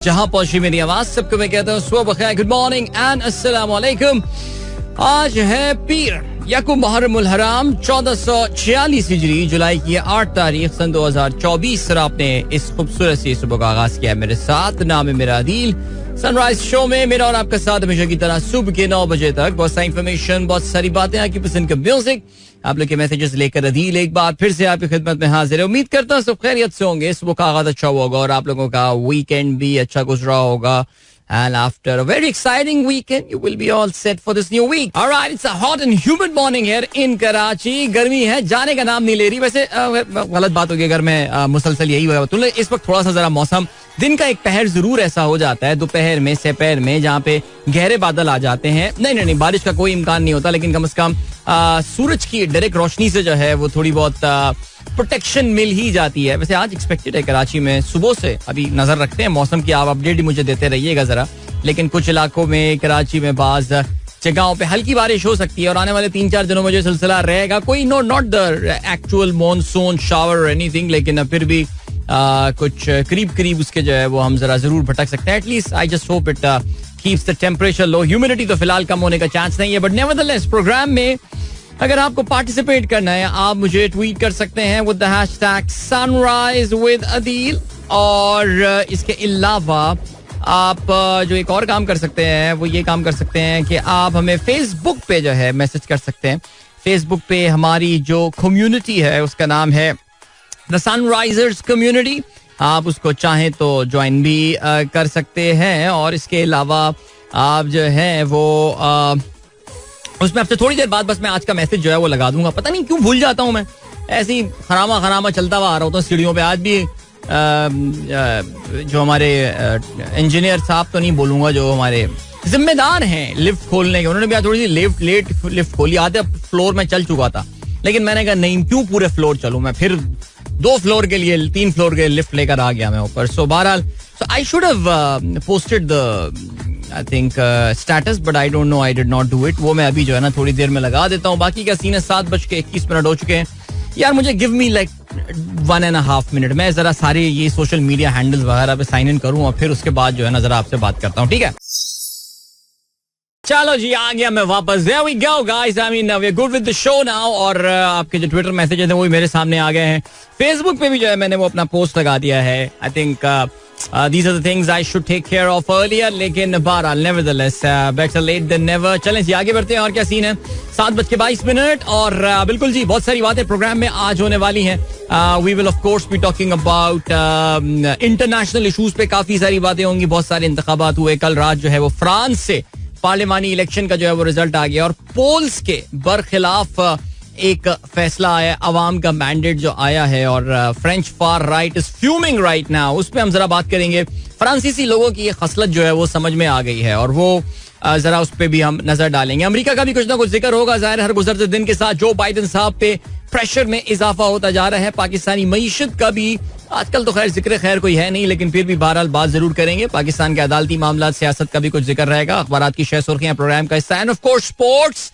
जहां पहुंची मेरी आवाज सबको मैं कहता हूँ सुबह बखैर, गुड मॉर्निंग एंड अस्सलाम वालेकुम। आज है पीर यकुम मुहर्रमुल हराम 1446 हिजरी, जुलाई की 8 तारीख सन 2024। सर आपने इस खूबसूरत सी सुबह का आगाज किया मेरे साथ। नाम है मेरा अदील। सनराइज शो में मेरा और आपका साथ हमेशा की तरह सुबह के 9 बजे तक बहुत सारी इन्फॉर्मेशन, बहुत सारी बातें, आपकी पसंद का म्यूजिक, आप लोग के मैसेजेस लेकर अदील एक बार फिर से आपकी खिदमत में हाजिर है। उम्मीद करता हूँ सब खैरियत से होंगे, सुबह का आगाज अच्छा होगा और आप लोगों का वीकेंड भी अच्छा गुजरा होगा। And after a very exciting weekend, you will be all set for this new week. All right, it's a hot and humid morning here in Karachi. गर्मी है, जाने का नाम नहीं ले रही। वैसे गलत बात होगी अगर मैं मुसलसल यही होगा। तो इस वक्त थोड़ा सा जरा मौसम, दिन का एक पहर जरूर ऐसा हो जाता है दोपहर में सपहर में, जहाँ पे गहरे बादल आ जाते हैं। नहीं, बारिश का कोई इम्कान नहीं होता, लेकिन कम से कम सूरज की डायरेक्ट रोशनी से जो है वो थोड़ी बहुत प्रोटेक्शन मिल ही जाती है। वैसे आज एक्सपेक्टेड है कराची में सुबह से, अभी नजर रखते हैं मौसम की, आप अपडेट ही मुझे देते रहिएगा जरा। लेकिन कुछ इलाकों में कराची में बाज जगहों पे हल्की बारिश हो सकती है और आने वाले 3-4 दिनों में जो सिलसिला रहेगा, कोई not the actual monsoon shower anything, लेकिन फिर भी कुछ करीब उसके जो है वो हम जरा जरूर भटक सकते हैं। At least I just hope it keeps the temperature low. Humidity तो फिलहाल कम होने का चांस नहीं है, बट नेवरदलेस प्रोग्राम में अगर आपको पार्टिसिपेट करना है आप मुझे ट्वीट कर सकते हैं with the hashtag sunrise with Adeel. और इसके अलावा आप जो एक और काम कर सकते हैं वो ये काम कर सकते हैं कि आप हमें फेसबुक पे जो है मैसेज कर सकते हैं। फेसबुक पे हमारी जो कम्युनिटी है उसका नाम है द सनराइजर्स कम्युनिटी। आप उसको चाहें तो ज्वाइन भी कर सकते हैं। और इसके अलावा आप जो है वो उसमें आपसे थोड़ी देर बाद बस मैं आज का मैसेज जो है वो लगा दूंगा। पता नहीं क्यों भूल जाता हूँ मैं, ऐसे ही खरामा चलता हुआ आ रहा होता हूँ सीढ़ियों पे। आज भी जो हमारे इंजीनियर साहब तो नहीं बोलूंगा, जो हमारे जिम्मेदार हैं लिफ्ट खोलने के, उन्होंने भी आज थोड़ी सी लेट लिफ्ट खोली। आधे फ्लोर में चल चुका था, लेकिन मैंने कहा नहीं, क्यों पूरे फ्लोर चलूं मैं, फिर 2 फ्लोर के लिए 3 फ्लोर के लिफ्ट लेकर आ गया मैं ऊपर। सो बहरहाल I should have posted the I think status, but I don't know, I did not do it. वो मैं अभी जो है ना थोड़ी देर में लगा देता हूँ। बाकी का सीन है 7:21 हो चुके हैं यार। मुझे give me like 1.5 minute, मैं जरा सारे ये सोशल मीडिया हैंडल्स वगैरह पे साइन इन करूँ और फिर उसके बाद जो है ना जरा आपसे बात करता हूँ, ठीक है? चलो जी, आ गया मैं वापस। There we go guys, I mean we're good with the show now। और आपके जो ट्विटर मैसेजेस हैं वो भी मेरे सामने आ गए हैं। फेसबुक पे भी जो है मैंने वो अपना पोस्ट लगा दिया है। I think these are the things I should take care of earlier, लेकिन बहरहाल nevertheless better late than never। चलें जी आगे बढ़ते हैं। और क्या सीन है, 7:22 और बिल्कुल जी बहुत सारी बातें प्रोग्राम में आज होने वाली हैं। We will of course be talking about international issues पे काफी सारी बातें होंगी। बहुत सारे इंतखाबात हुए कल रात, जो है वो फ्रांस से पार्लिमानी इलेक्शन का जो है वो रिजल्ट आ गया और पोल्स के बरखिलाफ एक फैसला आया, अवाम का मैंडेट जो आया है। और French far right is fuming right now, उस पर हम जरा बात करेंगे। फ्रांसीसी लोगों की ये खसलत जो है वो समझ में आ गई है और वो जरा उस पर भी हम नजर डालेंगे। अमेरिका का भी कुछ ना कुछ जिक्र होगा, जाहिर हर गुजरते दिन के साथ जो बाइडेन साहब पे प्रेशर में इजाफा होता जा रहा है। पाकिस्तानी मईशत का भी आजकल तो खैर जिक्र खैर कोई है नहीं, लेकिन फिर भी बहरहाल बात जरूर करेंगे। पाकिस्तान के अदालती मामला, सियासत का भी कुछ जिक्र रहेगा। अखबारात की शह सुर्खियां प्रोग्राम का हिस्सा, एंड ऑफ कोर्स स्पोर्ट्स,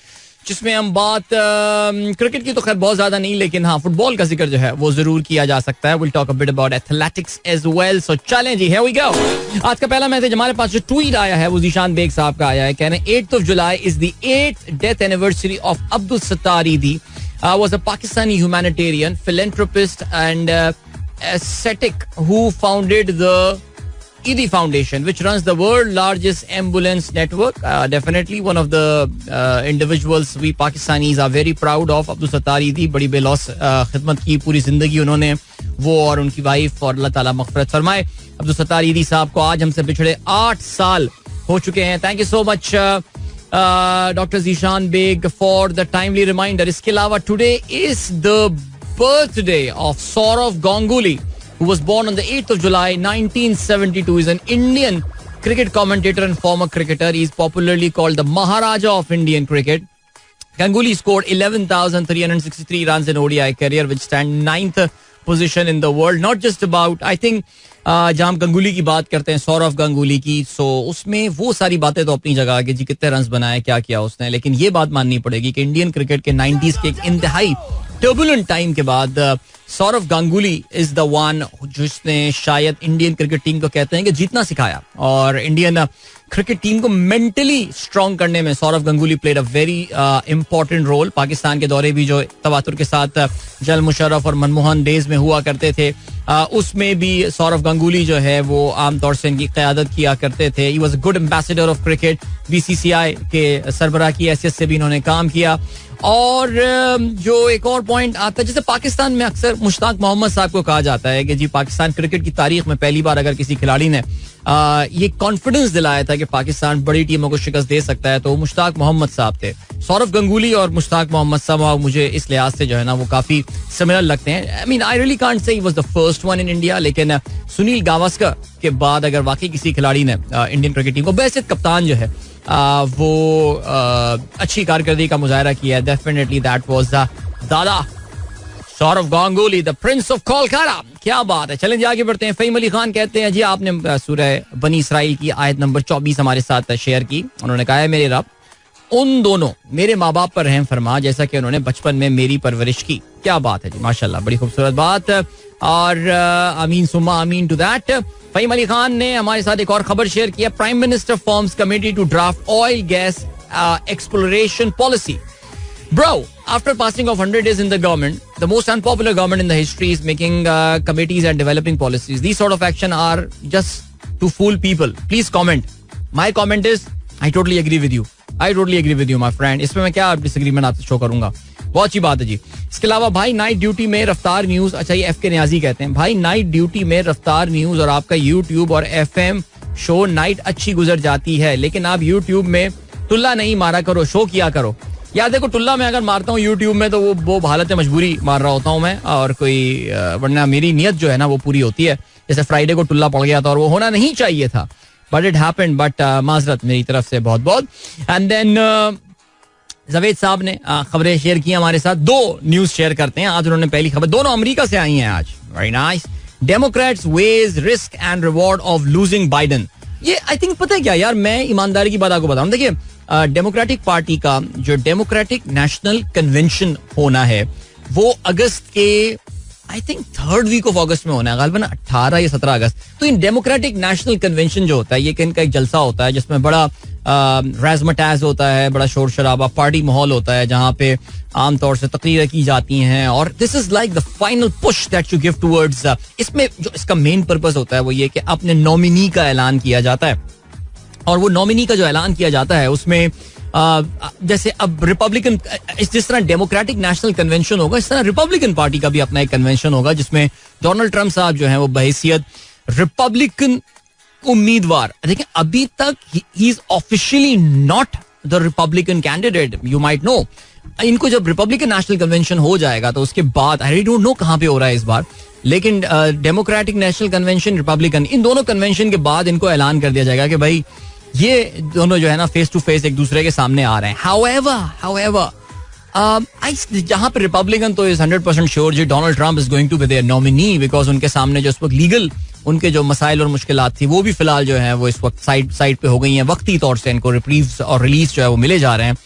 जिसमें हम बात क्रिकेट की तो खैर बहुत ज्यादा नहीं, लेकिन हाँ फुटबॉल का जिक्र जो है वो जरूर किया जा सकता है। Will talk a bit about athletics as well. So चलें जी, हियर वी गो। आज का पहला मैसेज हमारे पास जो ट्वीट आया है वो जीशान बेग साहब का आया है। कह रहे हैं 8th of July is the 8th death anniversary of Abdul Sattar Idi, was a Pakistani humanitarian, philanthropist and ascetic who founded the Idi Foundation, which runs the world largest ambulance network. Definitely one of the individuals we Pakistanis are very proud of. Abdul Sattar Idi बड़ी बेलौस खिदमत की पूरी जिंदगी उन्होंने, वो और उनकी wife, और अल्लाह ताला मग़फ़िरत फरमाए। अब्दुल सत्तार ईदी साहब को आज हमसे पिछड़े 8 साल हो चुके हैं। Thank you so much doctor Zeeshan Baig for the timely reminder. इसके अलावा today is the birthday of Saurav Ganguly, who was born on the 8th of July 1972, is an Indian cricket commentator and former cricketer. He is popularly called the Maharaja of Indian cricket. Ganguly scored 11,363 runs in ODI career, which stand 9th position in the world, not just about, I think जहां हम गंगुली की बात करते हैं, सौरव गंगुली की, सो उसमें वो सारी बातें तो अपनी जगह कि जी कितने रन बनाए, क्या किया उसने, लेकिन ये बात माननी पड़ेगी कि इंडियन क्रिकेट के 90s के एक इंतहाई टर्बुलेंट टाइम के बाद Saurav Ganguly is the one जिसने शायद इंडियन क्रिकेट टीम को कहते हैं कि जीतना सिखाया, और इंडियन क्रिकेट टीम को मेंटली स्ट्रांग करने में Saurav Ganguly played a very important role. Pakistan के दौरे भी जो तवातुर के साथ जनरल मुशर्रफ और मनमोहन डेज में हुआ करते थे, उसमें भी सौरव गंगुली जो है वो आमतौर से इनकी क़यादत किया करते थे. He was a good ambassador of cricket. BCCI के सरबराह की हैसियत से भी इन्होंने काम किया. और जो एक और पॉइंट आता है, जैसे पाकिस्तान में अक्सर मुश्ताक मोहम्मद साहब को कहा जाता है कि जी पाकिस्तान क्रिकेट की तारीख में पहली बार अगर किसी खिलाड़ी ने ये कॉन्फिडेंस दिलाया था कि पाकिस्तान बड़ी टीमों को शिकस्त दे सकता है, तो वो मुश्ताक मोहम्मद साहब थे. सौरव गंगुली और मुश्ताक मोहम्मद साहब मुझे इस लिहाज से जो है ना वो काफी सिमिलर लगते हैं. I mean I really can't say he was the first one in India, लेकिन सुनील गावस्कर के बाद अगर वाकई किसी खिलाड़ी ने इंडियन क्रिकेट टीम को, वैसे कप्तान जो है वो अच्छी कारकर्दगी का मुजाहरा किया, definitely that was Dada Saurav Ganguly, the prince of Kolkata. क्या बात है. चलें आगे बढ़ते हैं. फहीम अली खान कहते हैं जी आपने सूरह बनी इसराइल की आयत नंबर 24 हमारे साथ शेयर की. उन्होंने कहा है मेरे रब उन दोनों मेरे माँ बाप पर रहम फरमा जैसा कि उन्होंने बचपन में मेरी परवरिश की. क्या बात है जी, माशाल्लाह, बड़ी खूबसूरत बात. और आमीन सुम्मा आमीन टू दैट. फहीम अली खान ने हमारे साथ एक और खबर शेयर किया. Prime minister forms committee to draft oil gas exploration policy. Bro, after passing of 100 days in the government, the most unpopular government in the history is making committees and developing policies. These sort of action are just to fool people. Please comment. My comment is, I totally agree with you. I totally agree with you, my friend. इसमें मैं क्या disagreement आपसे show करूंगा. बहुत अच्छी बात है जी. इसके अलावा भाई नाइट ड्यूटी में रफ्तार न्यूज, अच्छा ये FK नियाजी कहते हैं भाई नाइट ड्यूटी में रफ्तार न्यूज और आपका YouTube और FM शो नाइट अच्छी गुजर जाती है, लेकिन आप YouTube में टुल्ला नहीं मारा करो, शो किया करो. यार देखो, टुल्ला मैं अगर मारता हूँ यूट्यूब में तो वो हालत मजबूरी मार रहा होता हूँ मैं, और कोई वरना मेरी नियत जो है ना वो पूरी होती है. जैसे फ्राइडे को टुल्ला पड़ गया था और वो होना नहीं चाहिए था, बट इट हैपेंड. बट माजरत मेरी तरफ से बहुत बहुत. एंड देन जावेद साहब ने खबरें शेयर की हमारे साथ. 2 न्यूज शेयर करते हैं आज. उन्होंने पहली खबर, दोनों अमेरिका से आई हैं आज. Very nice. Democrats weigh risk and reward of losing Biden. ये आई थिंक पता है क्या यार, मैं ईमानदारी की बात आपको बताऊं. देखिए डेमोक्रेटिक पार्टी का जो डेमोक्रेटिक नेशनल कन्वेंशन होना है वो अगस्त के I think 3rd week of August में होना है, गालिबन 18 या 17 अगस्त. तो इन डेमोक्रेटिक नेशनल कन्वेंशन जो होता है ये इनका एक जलसा होता है जिसमें बड़ा राजमटाज होता है, बड़ा शोर शराबा पार्टी माहौल होता है जहां पे आमतौर से तकरीरें की जाती हैं. और this is like the final push that you give towards. इसमें जो इसका मेन पर्पस होता है वो ये कि अपने नॉमिनी का ऐलान किया जाता है, और वो नॉमिनी का जो ऐलान किया जाता है उसमें जैसे अब रिपब्लिकन, जिस तरह डेमोक्रेटिक नेशनल कन्वेंशन होगा इस तरह रिपब्लिकन पार्टी का भी अपना एक कन्वेंशन होगा जिसमें डोनाल्ड ट्रंप साहब जो हैं वो बहैसियत रिपब्लिकन उम्मीदवार, देखिए अभी तक he is officially not the Republican candidate, you might know. इनको जब रिपब्लिकन नेशनल कन्वेंशन हो जाएगा तो उसके बाद आई डोंट नो कहां पे हो रहा है इस बार, लेकिन डेमोक्रेटिक नेशनल कन्वेंशन, रिपब्लिकन, इन दोनों कन्वेंशन के बाद इनको ऐलान कर दिया जाएगा कि भाई ये दोनों जो है ना फेस टू फेस एक दूसरे के सामने आ रहे हैं. However, जहां पे रिपब्लिकन तो इज 100% श्योर जी Donald Trump is going to be their nominee, because उनके सामने जो इस वक्त लीगल उनके जो मसाइल और मुश्किलात थी वो भी फिलहाल जो है वो इस वक्त साइड पे हो गई हैं. वक्ती तौर से इनको रिप्रीव्स और रिलीज जो है वो मिले जा रहे हैं.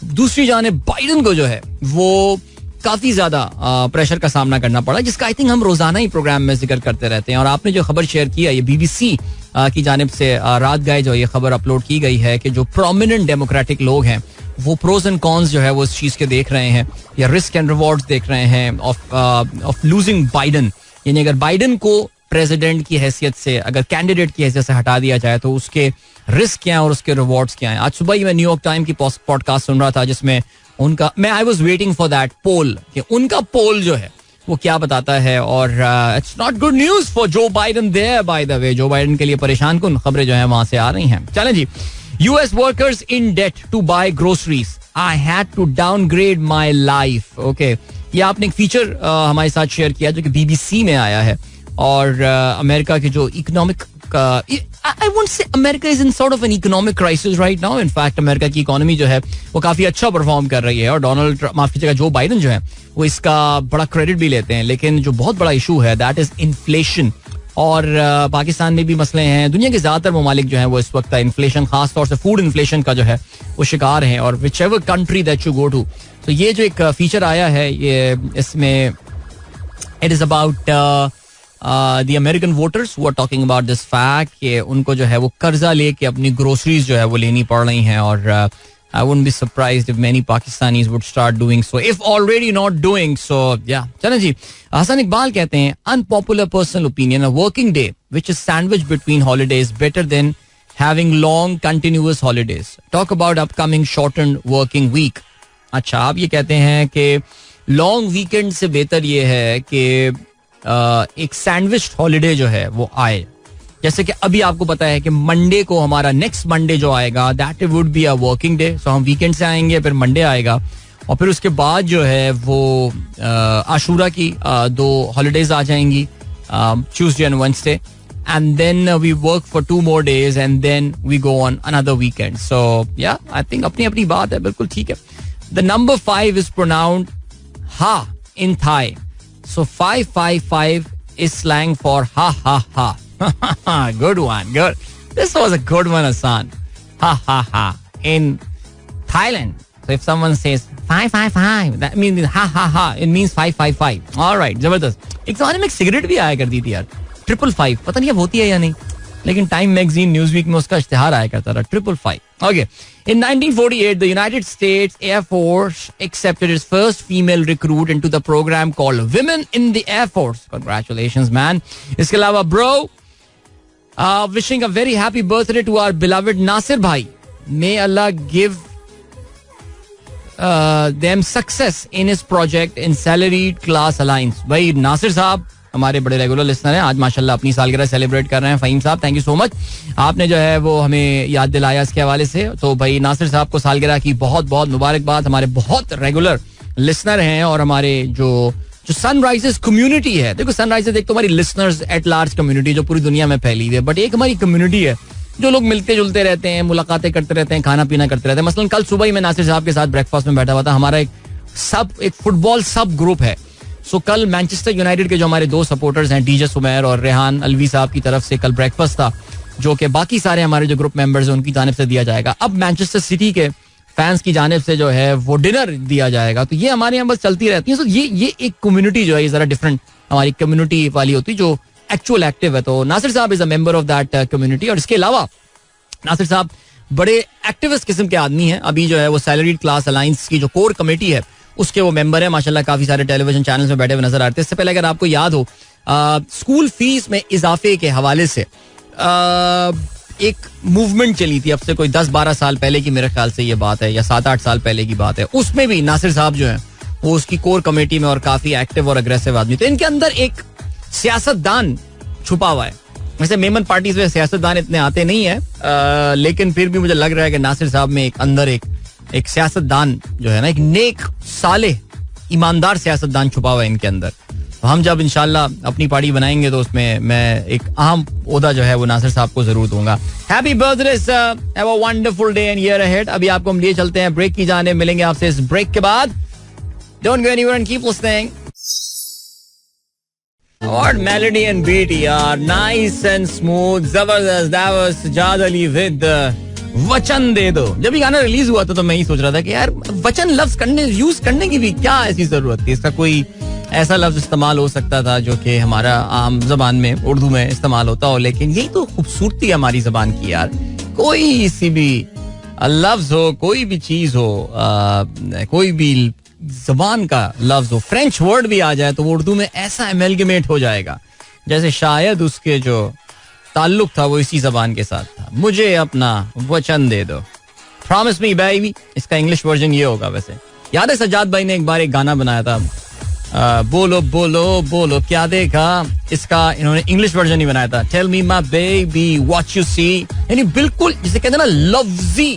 दूसरी जानिब बाइडन को जो है वो काफी ज्यादा प्रेशर का सामना करना पड़ा, जिसका आई थिंक हम रोजाना ही प्रोग्राम में जिक्र करते रहते हैं. और आपने जो खबर शेयर किया ये BBC की जानिब से रात गए जो ये खबर अपलोड की गई है कि जो प्रोमिनेंट डेमोक्रेटिक लोग हैं वो प्रोज एंड कॉन्स जो है वो इस चीज के देख रहे हैं, या रिस्क एंड रिवॉर्ड्स देख रहे हैं ऑफ लूजिंग बाइडन. यानी अगर बाइडन को प्रेसिडेंट की हैसियत से, अगर कैंडिडेट की हैसियत से हटा दिया जाए तो उसके रिस्क क्या है और उसके रिवॉर्ड्स क्या हैं. आज सुबह ही मैं न्यूयॉर्क टाइम की पॉडकास्ट सुन रहा था जिसमें उनका, मैं I was waiting for that poll, कि उनका पोल जो है वो क्या बताता है. और it's not good news for Joe Biden there, by the way. Joe Biden के लिए परेशान कुन खबरें जो है वहां से आ रही हैं. चलें जी. US workers in debt to buy groceries, I had to downgrade my life. Okay, ये आपने एक फीचर हमारे साथ शेयर किया जो कि BBC में आया है. और अमेरिका के जो economic I won't say America is in sort of an economic crisis right now. In fact, America की इकोनॉमी जो है वो काफी अच्छा परफॉर्म कर रही है और डोनाल्ड माफ कीजिएगा जो बाइडन जो है वो इसका बड़ा क्रेडिट भी लेते हैं. लेकिन जो बहुत बड़ा इशू है दैट इज इन्फ्लेशन. और पाकिस्तान में भी मसले हैं. दुनिया के ज्यादातर ममालिक जो है वो इस वक्त इन्फ्लेशन, खासतौर से फूड इन्फ्लेशन का जो है वो शिकार हैं. और whichever country that you go to. तो ये जो एक फीचर आया है ये इसमें it is about the American voters who are talking about this fact कि उनको जो है वो कर्जा लेके अपनी ग्रोसरीज जो है वो लेनी पड़ रही हैं. और I wouldn't be surprised if many Pakistanis would start doing so, if already not doing so. Yeah, चलें जी. हसन इकबाल कहते हैं unpopular personal opinion, a working day which is sandwiched between holidays better than having long continuous holidays. Talk about upcoming shortened working week. अच्छा, आप ये कहते हैं कि long weekend से बेहतर ये है कि एक सैंडविच हॉलिडे जो है वो आए. जैसे कि अभी आपको पता है कि मंडे को हमारा नेक्स्ट मंडे जो आएगा that would be a working day. So हम वीकेंड से आएंगे, फिर मंडे आएगा और फिर उसके बाद जो है वो आशूरा की 2 हॉलीडेज आ जाएंगी, Tuesday and Wednesday, and then we work for 2 more days and then we go on another weekend. So yeah I think अपनी अपनी बात है, बिल्कुल ठीक है. द नंबर 5 इज प्रोनाउंस्ड हा इन Thai. So 555 is slang for ha ha ha. Good one, good. This was a good one, Hassan. Ha ha ha. In Thailand, so if someone says 555, that means ha ha ha. It means 555. All right, जबरदस्त. एक ज़माने में एक cigarette भी आया करती थी यार, 555. पता नहीं अब होती है या नहीं, लेकिन टाइम मैगजीन, न्यूज़वीक में उसका इश्तिहार आया करता था, 555. Okay. In 1948, the United States Air Force accepted its first female recruit into the program called Women in the Air Force. Congratulations, man. इसके अलावा, bro, wishing a very happy birthday to our beloved Nasir bhai. May Allah give them success in his project in Salaried Class Alliance. भाई नासिर साहब हमारे बड़े regular listener हैं, आज माशाल्लाह अपनी सालगिरह सेलिब्रेट कर रहे हैं. फ़हीम साहब, थैंक यू सो मच, आपने जो है वो हमें याद दिलाया इसके हवाले से. तो भाई नासिर साहब को सालगिरह की बहुत बहुत मुबारकबाद. हमारे बहुत रेगुलर लिसनर हैं और हमारे जो सनराइजर्स कम्युनिटी है, देखो सनराइजर्स एक तो हमारी लिसनर्स एट लार्ज कम्युनिटी जो पूरी दुनिया में फैली हुई है, बट एक हमारी कम्युनिटी है जो लोग मिलते जुलते रहते हैं, मुलाकातें करते रहते हैं, खाना पीना करते रहते हैं. मसलन कल सुबह ही मैं नासिर साहब के साथ ब्रेकफास्ट में बैठा हुआ था. हमारा एक फुटबॉल सब ग्रुप है. सो कल मैनचेस्टर यूनाइटेड के जो हमारे 2 सपोर्टर्स हैं, डीजे सुमैर और रेहान अलवी साहब की तरफ से कल ब्रेकफास्ट था, जो कि बाकी सारे हमारे जो ग्रुप मेंबर्स हैं उनकी जानिब से दिया जाएगा. अब मैनचेस्टर सिटी के फैंस की जानिब से जो है वो डिनर दिया जाएगा. तो ये हमारे यहाँ बस चलती रहती है. सो ये एक कम्युनिटी जो है ये जरा डिफरेंट हमारी कम्युनिटी वाली होती है जो एक्चुअल एक्टिव है. तो नासिर साहब is a member of that community. और इसके अलावा नासिर साहब बड़े एक्टिविस्ट किस्म के आदमी हैं. अभी जो है वो सैलरीड क्लास अलायंस की जो कोर कमेटी है उसके वो मेंबर है. माशाल्लाह काफी सारे टेलीविजन चैनल्स में बैठे हुए नजर आते हैं. इससे पहले अगर आपको याद हो स्कूल फीस में इजाफे के हवाले से एक मूवमेंट चली थी, अब से कोई 10-12 साल पहले की मेरे ख्याल से ये बात है, या 7-8 साल पहले की बात है. उसमें भी नासिर साहब जो है वो उसकी कोर कमेटी में और काफी एक्टिव और अग्रेसिव आदमी. तो इनके अंदर एक सियासतदान छुपा हुआ है. वैसे मेमन पार्टीज में सियासतदान इतने आते नहीं है, लेकिन फिर भी मुझे लग रहा है कि नासिर साहब में एक अंदर एक सियासतदान जो है ना, एक नेक साले ईमानदार सियासतदान छुपा हुआ है इनके अंदर. तो हम जब इंशाल्लाह अपनी पार्टी बनाएंगे तो उसमें मैं एक अहम ओहदा जो है वो नासिर साहब को जरूर दूंगा. Happy birthday sir, have a wonderful day and year ahead. अभी आपको हम लिए चलते हैं ब्रेक की जाने, मिलेंगे आपसे इस ब्रेक के बाद. Don't go anywhere and keep listening. और मेलोडी एंड बीट यार, नाइस एंड स्मूथ, जबरदस्त. That was Sajjad Ali with वचन दे दो. जब ये गाना रिलीज हुआ था तो मैं ही सोच रहा था कि यार वचन लफ्ज यूज करने की भी क्या ऐसी जरूरत थी. इसका कोई ऐसा लफ्ज इस्तेमाल हो सकता था जो कि हमारा आम जबान में उर्दू में इस्तेमाल होता हो. लेकिन यही तो खूबसूरती है हमारी जबान की यार. कोई सी भी लफ्ज हो, कोई भी चीज हो, कोई भी जबान का लफ्ज हो, फ्रेंच वर्ड भी आ जाए तो वो उर्दू में ऐसा एमेलगमेट हो जाएगा जैसे शायद उसके जो ताल्लुक था वो इसी जबान के साथ था. मुझे अपना वचन दे दो, प्रॉमिस मी बेबी. इसका इंग्लिश वर्जन ये होगा. वैसे याद है सज्जाद भाई ने एक बार एक गाना बनाया था, बोलो बोलो बोलो क्या देखा. इसका इन्होंने इंग्लिश वर्जन ही बनाया था, tell me my baby what you see. यानी बिल्कुल जिसे कहते हैं ना लफ्जी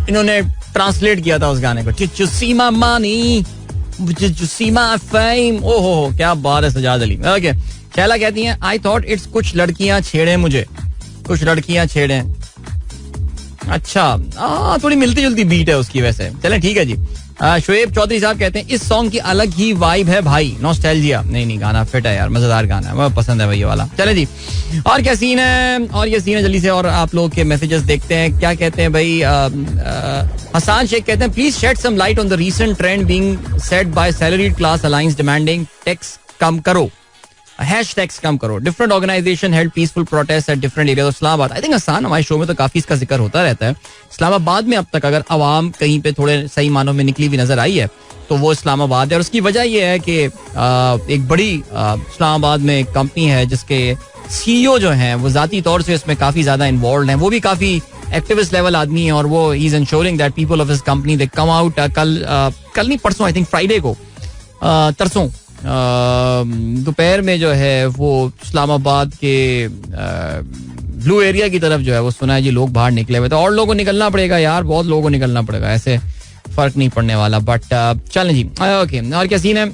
इन्होंने ट्रांसलेट किया था उस गाने को. Did you see my money? Did you see my fame? ओहो क्या बात है सजाद अली. ओके, शैला कहती हैं आई थॉट इट्स कुछ लड़कियां छेड़े मुझे. कुछ लड़कियां छेड़े. अच्छा, थोड़ी मिलती जुलती बीट है उसकी वैसे. चलें ठीक है जी. शोएब चौधरी साहब कहते हैं इस सॉन्ग की अलग ही वाइब है भाई. नॉस्टैल्जिया. नहीं गाना फिट है यार, मजेदार गाना है, मुझे पसंद है भाई ये वाला. चले जी, और क्या सीन है जल्दी से और आप लोग के मैसेजेस देखते हैं. क्या कहते हैं भाई. हसान शेख कहते हैं please shed some light on the recent trend being set by salaried class alliance demanding tax कम करो. हैशटैग्स कम करो. Different organisation held peaceful protest at different areas of Islamabad. I think आसान, हमारे शो में तो काफी इसका जिक्र होता रहता है. इस्लामाबाद में अब तक अगर अवाम कहीं पे थोड़े सही मानों में निकली हुई नजर आई है तो वो इस्लामाबाद है. और उसकी वजह यह है कि एक बड़ी इस्लामाबाद में एक कंपनी है जिसके CEO जो हैं वो जाती तौर से इसमें काफी ज्यादा इन्वॉल्व हैं. वो भी काफी एक्टिविस्ट लेवल आदमी है और वो he is ensuring that people of his company they come out. कल नहीं परसों, आई थिंक फ्राइडे को, तरसों दोपहर में जो है वो इस्लामाबाद के ब्लू एरिया की तरफ जो है वो सुना है जी लोग बाहर निकले हुए थे. और लोगों को निकलना पड़ेगा यार, बहुत लोगों को निकलना पड़ेगा, ऐसे फर्क नहीं पड़ने वाला. बट चलें जी, ओके. और क्या सीन है.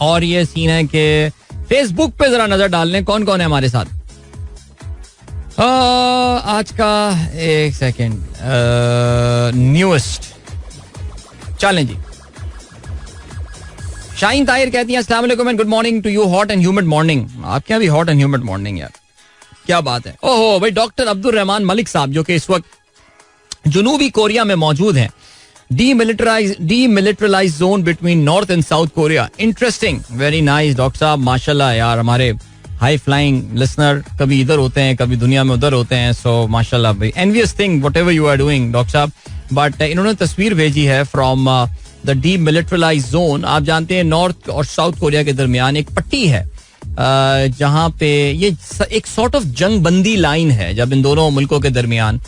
और ये सीन है कि फेसबुक पे जरा नजर डाल लें कौन कौन है हमारे साथ. आज का एक सेकेंड न्यूएस्ट. चलें जी. शाहीन ताहिर कहती हैं अस्सलाम वालेकुम and good morning to you. Hot and humid morning. आपके यहाँ भी हॉट एंड ह्यूमिड मॉर्निंग यार, क्या बात है. ओहो भाई, डॉक्टर अब्दुल रहमान मलिक साहब जो कि इस वक्त जनूबी कोरिया में मौजूद हैं. Demilitarise zone between north and south Korea. Interesting, very nice doctor साहब, माशाल्लाह यार. हमारे हाई फ्लाइंग लिसनर कभी इधर होते हैं कभी दुनिया में उधर होते हैं. सो माशाल्लाह भाई, envious thing whatever you are doing doctor साहब. बट इन्होंने तस्वीर भेजी है फ्रॉम द डीमिलिटराइज जोन. आप जानते हैं नॉर्थ और साउथ कोरिया के दरमियान एक पट्टी है जहां पे ये एक सॉर्ट ऑफ जंग बंदी लाइन है. जब इन दोनों मुल्कों के दरमियान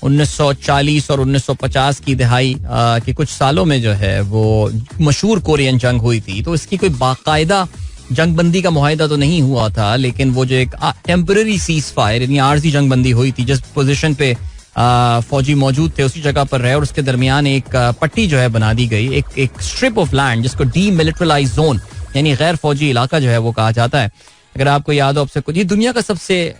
1940 और 1950 की दहाई के कुछ सालों में जो है वो मशहूर कोरियन जंग हुई थी, तो इसकी कोई बाकायदा जंग बंदी का मुआहिदा तो नहीं हुआ था, लेकिन वो जो एक टेम्पररी सीज फायर यानी आर्जी जंग बंदी हुई थी, जिस पोजीशन पे फौजी मौजूद थे उसी जगह पर रहे और उसके दरमियान एक पट्टी जो है बना दी गई, एक स्ट्रिप ऑफ लैंड जिसको डीमिलिटराइज जोन यानी गैर फौजी इलाका जो है वो कहा जाता है. अगर आपको याद हो आपसे कुछ, ये दुनिया का सबसे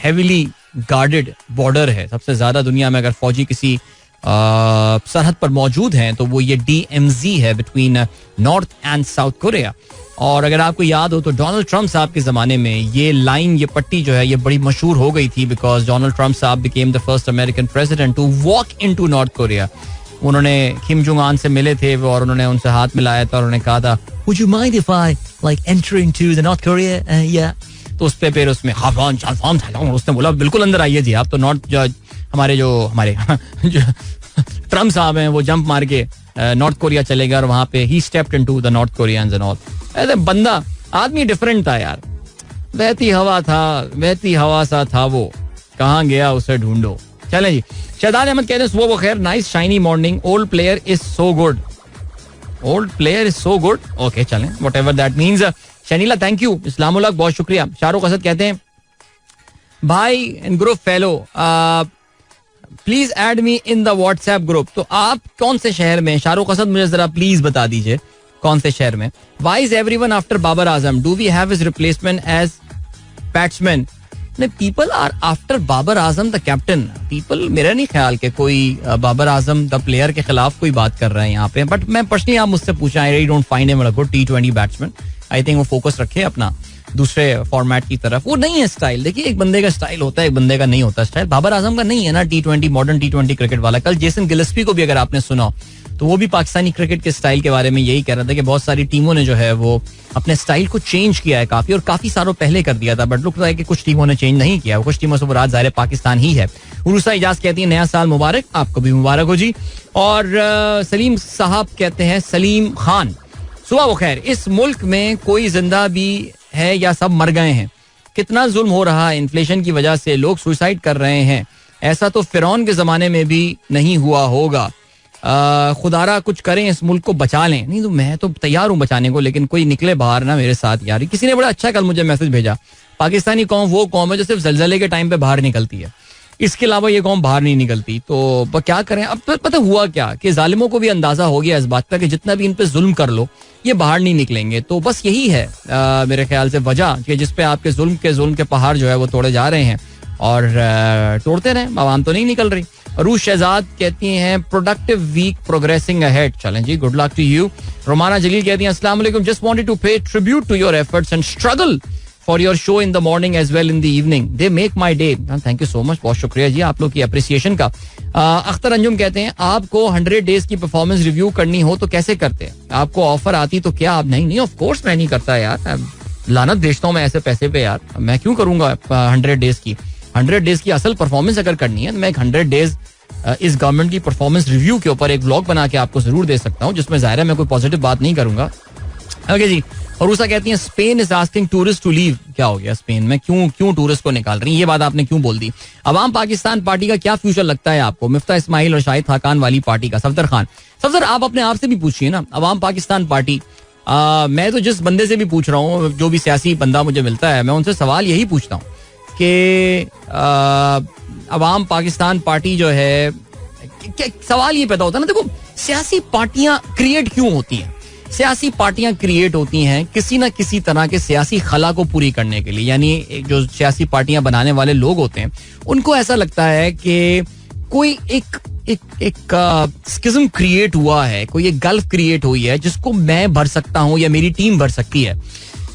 हेवीली गार्डेड बॉर्डर है. सबसे ज्यादा दुनिया में अगर फौजी किसी सरहद पर मौजूद हैं तो वो ये DMZ है, between north and south Korea. और अगर आपको याद हो तो डोनाल्ड ट्रंप साहब के जमाने में ये लाइन, ये पट्टी जो है ये बड़ी मशहूर हो गई थी बिकॉज डोनाल्ड ट्रंप साहब became the first American president to walk into North Korea. उन्होंने किम जोंग उन से मिले थे और उन्होंने उनसे हाथ मिलाया था और उन्होंने कहा था would you mind if I like enter into the North Korea? Yeah. तो उस पे फिर उसमें उसने बोला बिल्कुल अंदर आइए जी आप. तो हमारे ट्रम्प साहब हैं वो जंप मार के नॉर्थ कोरिया चले गए और वहां पे ही stepped into the north Koreans and all. ऐसे बंदा आदमी डिफरेंट था यार. बहती हवा सा था वो, कहाँ गया उसे ढूंढो. चलें जी. शहजाद अहमद कहते हैं सुबह बखैर, nice shiny morning, old player is so good. Okay चलें, whatever that means. Shanila thank you, Islamullah बहुत शुक्रिया. शाहरुख असद कहते हैं भाई in group fellow please add me in the WhatsApp group. तो आप कौन से शहर में, शाहरुख असद मुझे जरा प्लीज बता दीजिए कौन से शहर में. Why is everyone after Babar Azam? Do we have his replacement as batsman? People are after Babar Azam the captain. People, मेरा नहीं ख्याल कि कोई बाबर आजम द प्लेयर के खिलाफ कोई बात कर रहा है यहाँ पे. बट मैं पर्सनली, आप मुझसे पूछा, I don't find him a good T20 batsman. I think वो फोकस रखे अपना दूसरे फॉर्मेट की तरफ. वो नहीं है स्टाइल. देखिए एक बंदे का स्टाइल होता है, एक बंदे का नहीं होता स्टाइल. बाबर आजम का नहीं है ना T20, मॉडर्न T20 क्रिकेट वाला. कल जेसन गिलेस्पी को भी अगर आपने सुना तो वो भी पाकिस्तानी क्रिकेट के स्टाइल के बारे में यही कह रहा था कि बहुत सारी टीमों ने जो है वो अपने स्टाइल को चेंज किया है काफी, और काफी सालों पहले कर दिया था. बट लुक रहा है कि कुछ टीमों ने चेंज नहीं किया. कुछ टीमों से मुराद ज़ाहिर पाकिस्तान ही है. उरुसा इजाज कहती है नया साल मुबारक. आपको भी मुबारक हो जी. और सलीम साहब कहते हैं, सलीम खान सुबह बखैर, इस मुल्क में कोई जिंदा भी है या सब मर गए हैं? कितना जुल्म हो रहा है, इन्फ्लेशन की वजह से लोग सुसाइड कर रहे हैं. ऐसा तो फिरौन के जमाने में भी नहीं हुआ होगा. खुदारा कुछ करें, इस मुल्क को बचा लें. नहीं तो मैं तो तैयार हूँ बचाने को, लेकिन कोई निकले बाहर ना मेरे साथ यार. किसी ने बड़ा अच्छा कल मुझे मैसेज भेजा, पाकिस्तानी कौम वो कौम है जो सिर्फ जलजले के टाइम पे बाहर निकलती है, इसके अलावा ये कौम बाहर नहीं निकलती. तो क्या करें अब. तो पता हुआ क्या कि जालिमों को भी अंदाजा हो गया इस बात का कि जितना भी इन पे जुल्म कर लो ये बाहर नहीं निकलेंगे. तो बस यही है मेरे ख्याल से वजह कि जिस पे आपके जुल्म के पहाड़ जो है वो तोड़े जा रहे हैं. और तोड़ते रहे, आवाम तो नहीं निकल रही. रूश शहजाद कहती हैं प्रोडक्टिव वीक प्रोग्रेसिंग अहेड. चलें जी, good luck to you. Romana Jalil कहती हैं अस्सलाम वालेकुम, just wanted to pay tribute to your efforts and struggle for your show in the morning as well in the evening. They make my day. Thank you so much, बहुत शुक्रिया जी आप लोग की appreciation का. अख्तर अंजुम कहते हैं आपको 100 डेज की परफॉर्मेंस रिव्यू करनी हो तो कैसे करते हैं? आपको ऑफर आती तो क्या आप नहीं ऑफ कोर्स मैं नहीं करता यार, लानत भेजता हूँ मैं ऐसे पैसे पे यार, मैं क्यों करूंगा 100 डेज की. 100 डेज की असल परफॉर्मेंस अगर करनी है तो मैं एक 100 डेज इस गवर्नमेंट की परफॉर्मेंस रिव्यू के ऊपर एक व्लॉग बना के आपको जरूर दे सकता हूँ, जिसमें जाहिर है मैं कोई पॉजिटिव बात नहीं करूंगा. ओके जी. और उषा कहती हैं Spain is asking tourist to leave. क्या हो गया स्पेन में, क्यों टूरिस्ट को निकाल रही है? ये बात आपने क्यों बोल दी? अवाम पाकिस्तान पार्टी का क्या फ्यूचर लगता है आपको? मिफ्ता इस्माइल और शाहिद खाकान वाली पार्टी का. सफदर खान, सफदर आप अपने आप से भी पूछिए ना. अवाम पाकिस्तान पार्टी, मैं तो जिस बंदे से भी पूछ रहा हूँ, जो भी सियासी बंदा मुझे मिलता है, मैं उनसे सवाल यही पूछता हूँ कि अवाम पाकिस्तान पार्टी जो है, सवाल ये पैदा होता है ना, देखो सियासी पार्टियां क्रिएट क्यों होती हैं? सियासी पार्टियां क्रिएट होती हैं किसी ना किसी तरह के सियासी खला को पूरी करने के लिए. यानी जो सियासी पार्टियां बनाने वाले लोग होते हैं उनको ऐसा लगता है कि कोई एक स्किज्म क्रिएट हुआ है, कोई एक गल्फ क्रिएट हुई है जिसको मैं भर सकता हूं या मेरी टीम भर सकती है.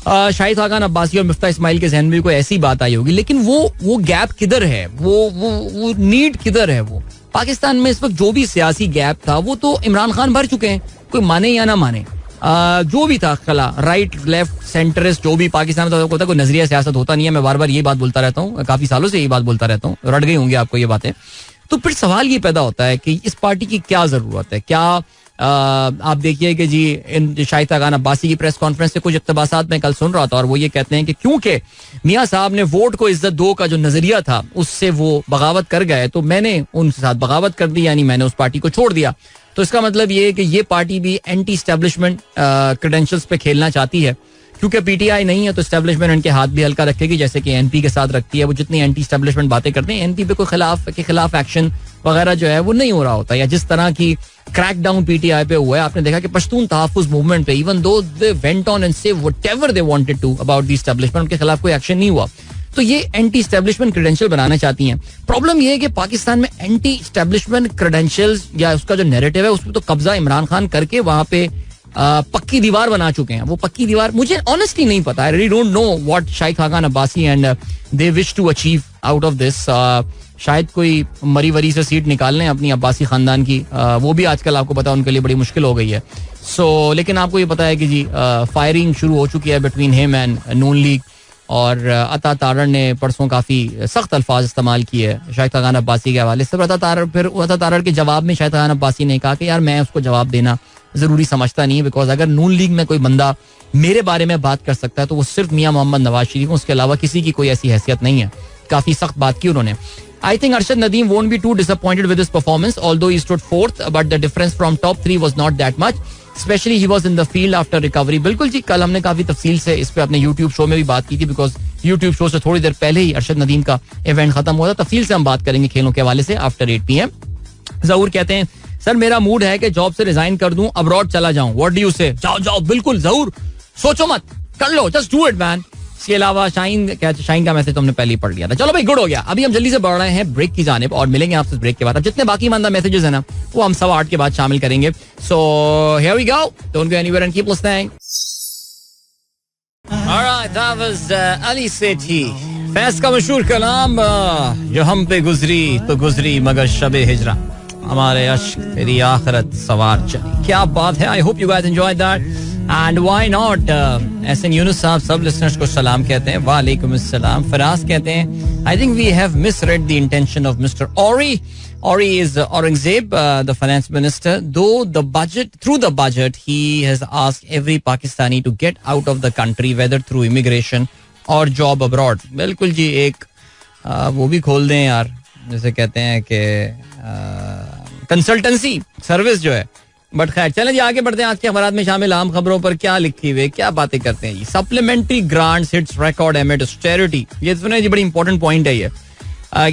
शाहिद खाकान अब्बासी और मिफ्ता इस्माइल के जहन में कोई ऐसी बात आई होगी, लेकिन वो गैप किधर है, वो नीड किधर है? वो पाकिस्तान में इस वक्त जो भी सियासी गैप था वो तो इमरान खान भर चुके हैं, कोई माने या ना माने. जो भी था खला, राइट लेफ्ट सेंटरिस्ट, जो भी पाकिस्तान में होता है, कोई नजरिया सियासत होता नहीं है. मैं बार बार ये बात बोलता रहता हूँ, काफी सालों से ये बात बोलता रहता हूँ, रट गई होंगी आपको ये बातें. तो फिर सवाल ये पैदा होता है कि इस पार्टी की क्या जरूरत है? क्या आप देखिए कि जी शाहिद खाकान अब्बासी की प्रेस कॉन्फ्रेंस से कुछ इक़्तिबासात मैं कल सुन रहा था और वो ये कहते हैं कि क्योंकि मियां साहब ने वोट को इज्जत दो का जो नजरिया था उससे वो बगावत कर गए, तो मैंने उनके साथ बगावत कर दी, यानी मैंने उस पार्टी को छोड़ दिया. तो इसका मतलब ये है कि ये पार्टी भी एंटी एस्टेब्लिशमेंट क्रेडेंशियल्स पे खेलना चाहती है. क्योंकि पीटीआई नहीं है तो एस्टेब्लिशमेंट उनके हाथ भी हल्का रखेगी, जैसे कि एनपी के साथ रखती है. वो जितनी एंटी एस्टेब्लिशमेंट बातें करते हैं, एनपी पे कोई खिलाफ एक्शन वगैरह जो है वो नहीं हो रहा होता. या जिस तरह की क्रैकडाउन पीटीआई पे हुआ है, आपने देखा कि पश्तून तहफ़्फ़ुज़ मूवमेंट पे even though they went on and said whatever they wanted to about the establishment, उनके खिलाफ कोई एक्शन नहीं हुआ. तो ये एंटी एस्टेब्लिशमेंट क्रेडेंशियल बनाना चाहती हैं. प्रॉब्लम ये है कि पाकिस्तान में एंटी एस्टेब्लिशमेंट क्रेडेंशियल्स या उसका जो नैरेटिव है उसमें तो कब्जा इमरान खान करके वहां पे पक्की दीवार बना चुके हैं. वो पक्की दीवार मुझे ऑनेस्टली नहीं पता. I really don't know what Shahid Khaqan Abbasi and they wish to achieve out of this. शायद कोई मरी वरी से सीट निकाल लें अपनी अब्बासी खानदान की, वो भी आजकल आपको पता उनके लिए बड़ी मुश्किल हो गई है. सो लेकिन आपको ये पता है कि जी फायरिंग शुरू हो चुकी है between him and Noon league. और अता तारड़ ने परसों काफ़ी सख्त अल्फाज इस्तेमाल किए शाहिद खाकान अब्बासी के हवाले से. अता तारड़ के जवाब में शाहिद खाकान अब्बासी ने कहा कि यार मैं उसको जवाब देना ज़रूरी समझता नहीं है, बिकॉज अगर नून लीग में कोई बंदा मेरे बारे में बात कर सकता है तो वो सिर्फ मियां मोहम्मद नवाज शरीफ, उसके अलावा किसी की कोई ऐसी हैसियत नहीं है. काफ़ी सख्त बात की उन्होंने. I think Arshad Nadeem won't be too disappointed with his performance, although he stood fourth, but the difference from top 3 was not that much. Especially he was in the field after recovery. बिल्कुल जी, कल हमने काफी तफसील से इस पे अपने YouTube show में भी बात की थी, बिकॉज YouTube शो से थोड़ी देर पहले ही अरशद नदीम का इवेंट खत्म हुआ था. तफसील से हम बात करेंगे खेलों के हवाले से आफ्टर 8 PM. जहूर कहते हैं सर मेरा मूड है कि जॉब से रिजाइन कर दूं, अब्रॉड चला जाऊं. व्हाट डू यू से? जाओ बिल्कुल जहूर, सोचो मत, कर लो, जस्ट डू इट मैन. इसके अलावा शाहीन का मैसेज तो हमने पहले ही पढ़ लिया था. चलो भाई, गुड हो गया. अभी हम जल्दी से बढ़ रहे हैं ब्रेक की जानिब और मिलेंगे आपसे ब्रेक के बाद. अब जितने बाकी मंदा मैसेजेस हैं ना वो हम 8:15 के बाद शामिल करेंगे. So here we go, don't go anywhere and keep listening. Alright, that was Ali Sethi, Faiz का मशहूर कलाम, जो हम पे गुजरी तो गुजरी मगर शबे हिजरा, हमारे अश्क तेरी आखिरत सवार चली. क्या बात है. I hope you guys enjoyed that. And why not? Ehsan Younus साहब सब लिसनर्स को सलाम कहते हैं. वालेकुम अस्सलाम. फराज कहते हैं I think we have misread the intention of Mr. Ori. Ori is Aurangzeb, the finance minister. Through the budget, he has asked every Pakistani to get out of the country, whether through immigration or job abroad. बिल्कुल जी, एक वो भी खोल दें यार, जैसे कहते हैं कि कंसल्टेंसी सर्विस जो है. बट खैर चलें जी, आगे बढ़ते हैं. आज के अखबारात में शामिल आम खबरों पर क्या लिखी हुई, क्या बातें करते हैं. Supplementary grants hits record एमिड austerity. ये सुने जी, बड़ी इंपॉर्टेंट पॉइंट है ये.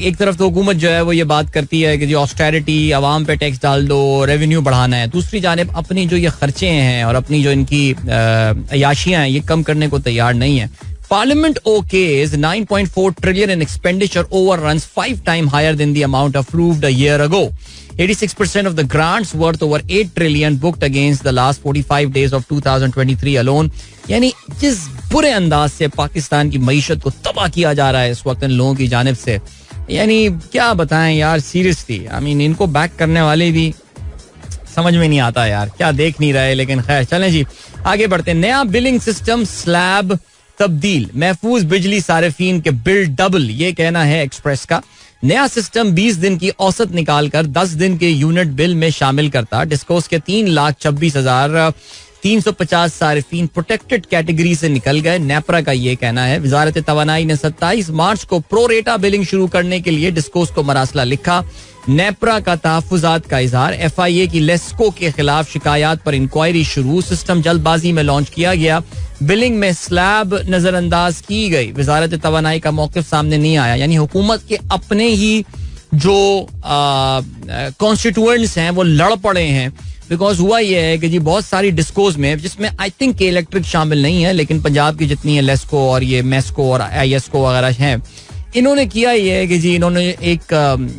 एक तरफ तो हुकूमत जो है वो ये बात करती है कि जी ऑस्टेरिटी, आवाम पे टैक्स डाल दो, रेवेन्यू बढ़ाना है. दूसरी जानिब अपनी जो ये खर्चे हैं और अपनी जो इनकी अयाशियाँ हैं ये कम करने को तैयार नहीं है. Parliament okays 9.4 trillion in expenditure overruns 5 times higher than the amount approved a year ago. 86% of the grants worth over 8 trillion booked against the last 45 days of 2023 alone. यानी जिस बुरे अंदाज से पाकिस्तान की मईशत को तबाह किया जा रहा है इस वक्त इन लोगों की जानिब से, यानी क्या बताएं यार, सीरियसली आई मीन इनको बैक करने वाले भी समझ में नहीं आता यार, क्या देख नहीं रहे. लेकिन खैर चलें जी, आगे बढ़ते हैं. नया बिलिंग सिस्टम स्लैब तब्दील, महफूज बिजली सारिफीन के बिल डबल, ये कहना है एक्सप्रेस का. नया सिस्टम 20 दिन की औसत निकालकर 10 दिन के यूनिट बिल में शामिल करता. डिस्कोस के 3,26,350 सारिफीन प्रोटेक्टेड कैटेगरी से निकल गए, नेपरा का ये कहना है. वजारत तवानाई ने 27 मार्च को प्रोरेटा बिलिंग शुरू करने के लिए डिस्कोस को मरासला लिखा. नेपरा का तहफुजात का इजहार. FIA की लेस्को के खिलाफ शिकायत पर इंक्वायरी शुरू. सिस्टम जल्दबाजी में लॉन्च किया गया. बिलिंग में स्लैब नजरअंदाज की गई. वजारत तवानाई का मौक़िफ़ सामने नहीं आया, यानी हुकूमत के अपने ही जो कॉन्स्टिट्यूएंट्स हैं वो लड़ पड़े हैं. बिकॉज हुआ ये है कि जी बहुत सारी डिस्कोज में, जिसमें आई थिंक के इलेक्ट्रिक शामिल नहीं है, लेकिन पंजाब की जितनी है लेस्को और ये मेस्को और ISCO वगैरह हैं, इन्होंने किया ये है कि जी इन्होंने एक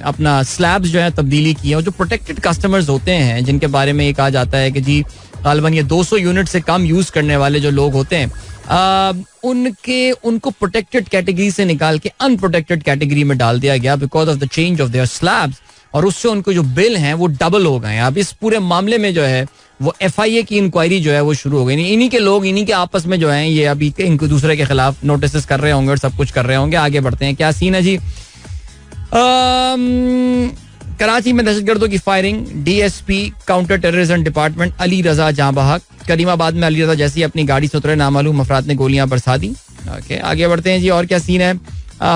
अपना स्लैब्स जो है तब्दीली की है. और जो प्रोटेक्टेड कस्टमर्स होते हैं जिनके बारे में ये कहा जाता है कि जी गालिबन ये 200 यूनिट से कम यूज करने वाले जो लोग होते हैं, उनको प्रोटेक्टेड कैटेगरी से निकाल के अनप्रोटेक्टेड कैटेगरी में डाल दिया गया because of the change of their slabs. और उससे उनको जो बिल हैं वो डबल हो गए. अब इस पूरे मामले में जो है वो FIA की इंक्वायरी जो है वो शुरू हो गई. इन्हीं के लोग इन्हीं के आपस में जो है ये अभी इनको दूसरे के खिलाफ नोटिस कर रहे होंगे और सब कुछ कर रहे होंगे. आगे बढ़ते हैं, क्या सीन है जी. कराची में दहशतगर्दों की फायरिंग. DSP counter terrorism department Ali Raza जहां बहक. करीमाबाद में अली रजा जैसे ही अपनी गाड़ी से उतरे नामालूम अफराद ने गोलियां बरसा दी. ओके, आगे बढ़ते हैं जी. और क्या सीन है.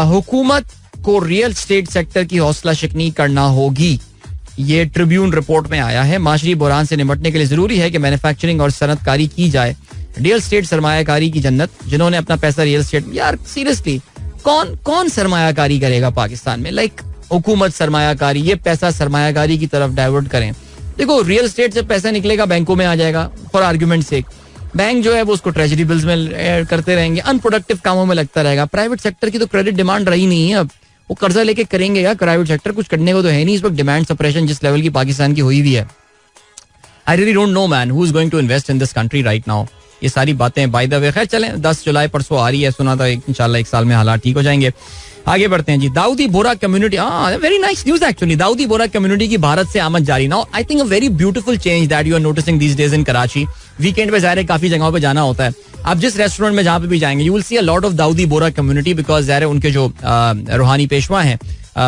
हुकूमत को रियल स्टेट सेक्टर की हौसला शिकनी करना होगी, ये ट्रिब्यून रिपोर्ट में आया है. माशरी बुरहान से निपटने के लिए जरूरी है कि मैन्युफैक्चरिंग और सनतकारी की जाए. रियल स्टेट सरमायाकारी की जन्नत. जिन्होंने अपना पैसा रियल स्टेट, यार सीरियसली कौन सरमायाकारी करेगा पाकिस्तान में. लाइक हुकूमत सरमायाकारी, ये पैसा सरमायाकारी की तरफ डाइवर्ट करें. देखो रियल स्टेट से पैसा निकलेगा बैंकों में आ जाएगा फॉर आर्ग्यूमेंट से. बैंक जो है वो उसको ट्रेजरी बिल्स में करते रहेंगे, अनप्रोडक्टिव कामों में लगता रहेगा. प्राइवेट सेक्टर की तो क्रेडिट डिमांड रही नहीं है. अब वो कर्जा लेके करेंगे या प्राइवेट सेक्टर, कुछ करने को तो है नहीं. इस वक्त डिमांड सप्रेशन जिस लेवल की पाकिस्तान की हुई हुई है, I really don't know man who is going to invest in this country right now. ये सारी बातें बाय द वे. खैर चलें, 10 जुलाई परसों आ रही है, सुना था इंशाल्लाह 1 साल में हालात ठीक हो जाएंगे. आगे बढ़ते हैं जी. Dawoodi Bohra community, very nice news actually. Dawoodi Bohra community की भारत से आमद जारी. Now I think a very beautiful change that you are noticing these days in Karachi. Weekend पे ज़ाहिर है काफी जगहों पे जाना होता है. आप जिस रेस्टोरेंट में जहाँ पे भी जाएंगे you will see a lot of Dawoodi Bohra community because ज़ाहिर है उनके जो रूहानी पेशवा हैं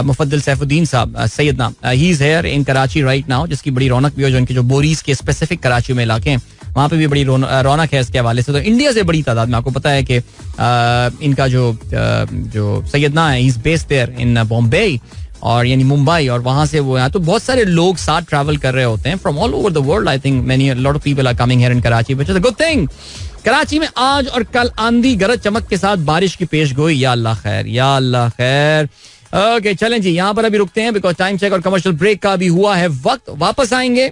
Mufaddal Saifuddin Sahab Syedna, he is here in Karachi right now, जिसकी बड़ी रौनक भी हो. जो उनके जो बोरीज के स्पेसिफिक कराची में इलाके हैं वहाँ पे भी बड़ी रौनक है इसके हवाले से. तो इंडिया से बड़ी तादाद में, आपको पता है कि इनका जो सैयदना है, he is based there in Bombay और यानी मुंबई, और वहाँ से वो यहाँ तो बहुत सारे लोग साथ ट्रैवल कर रहे होते हैं from all over the world. I think many lot of people are coming here in Karachi, which is a good thing. Karachi में आज और कल आंधी गरज चमक के साथ बारिश की पेशगोई. या अल्लाह खैर, या अल्लाह खैर. ओके चलें जी, यहाँ पर अभी रुकते हैं बिकॉज टाइम चेक और कमर्शियल ब्रेक का भी हुआ है वक्त. वापस आएंगे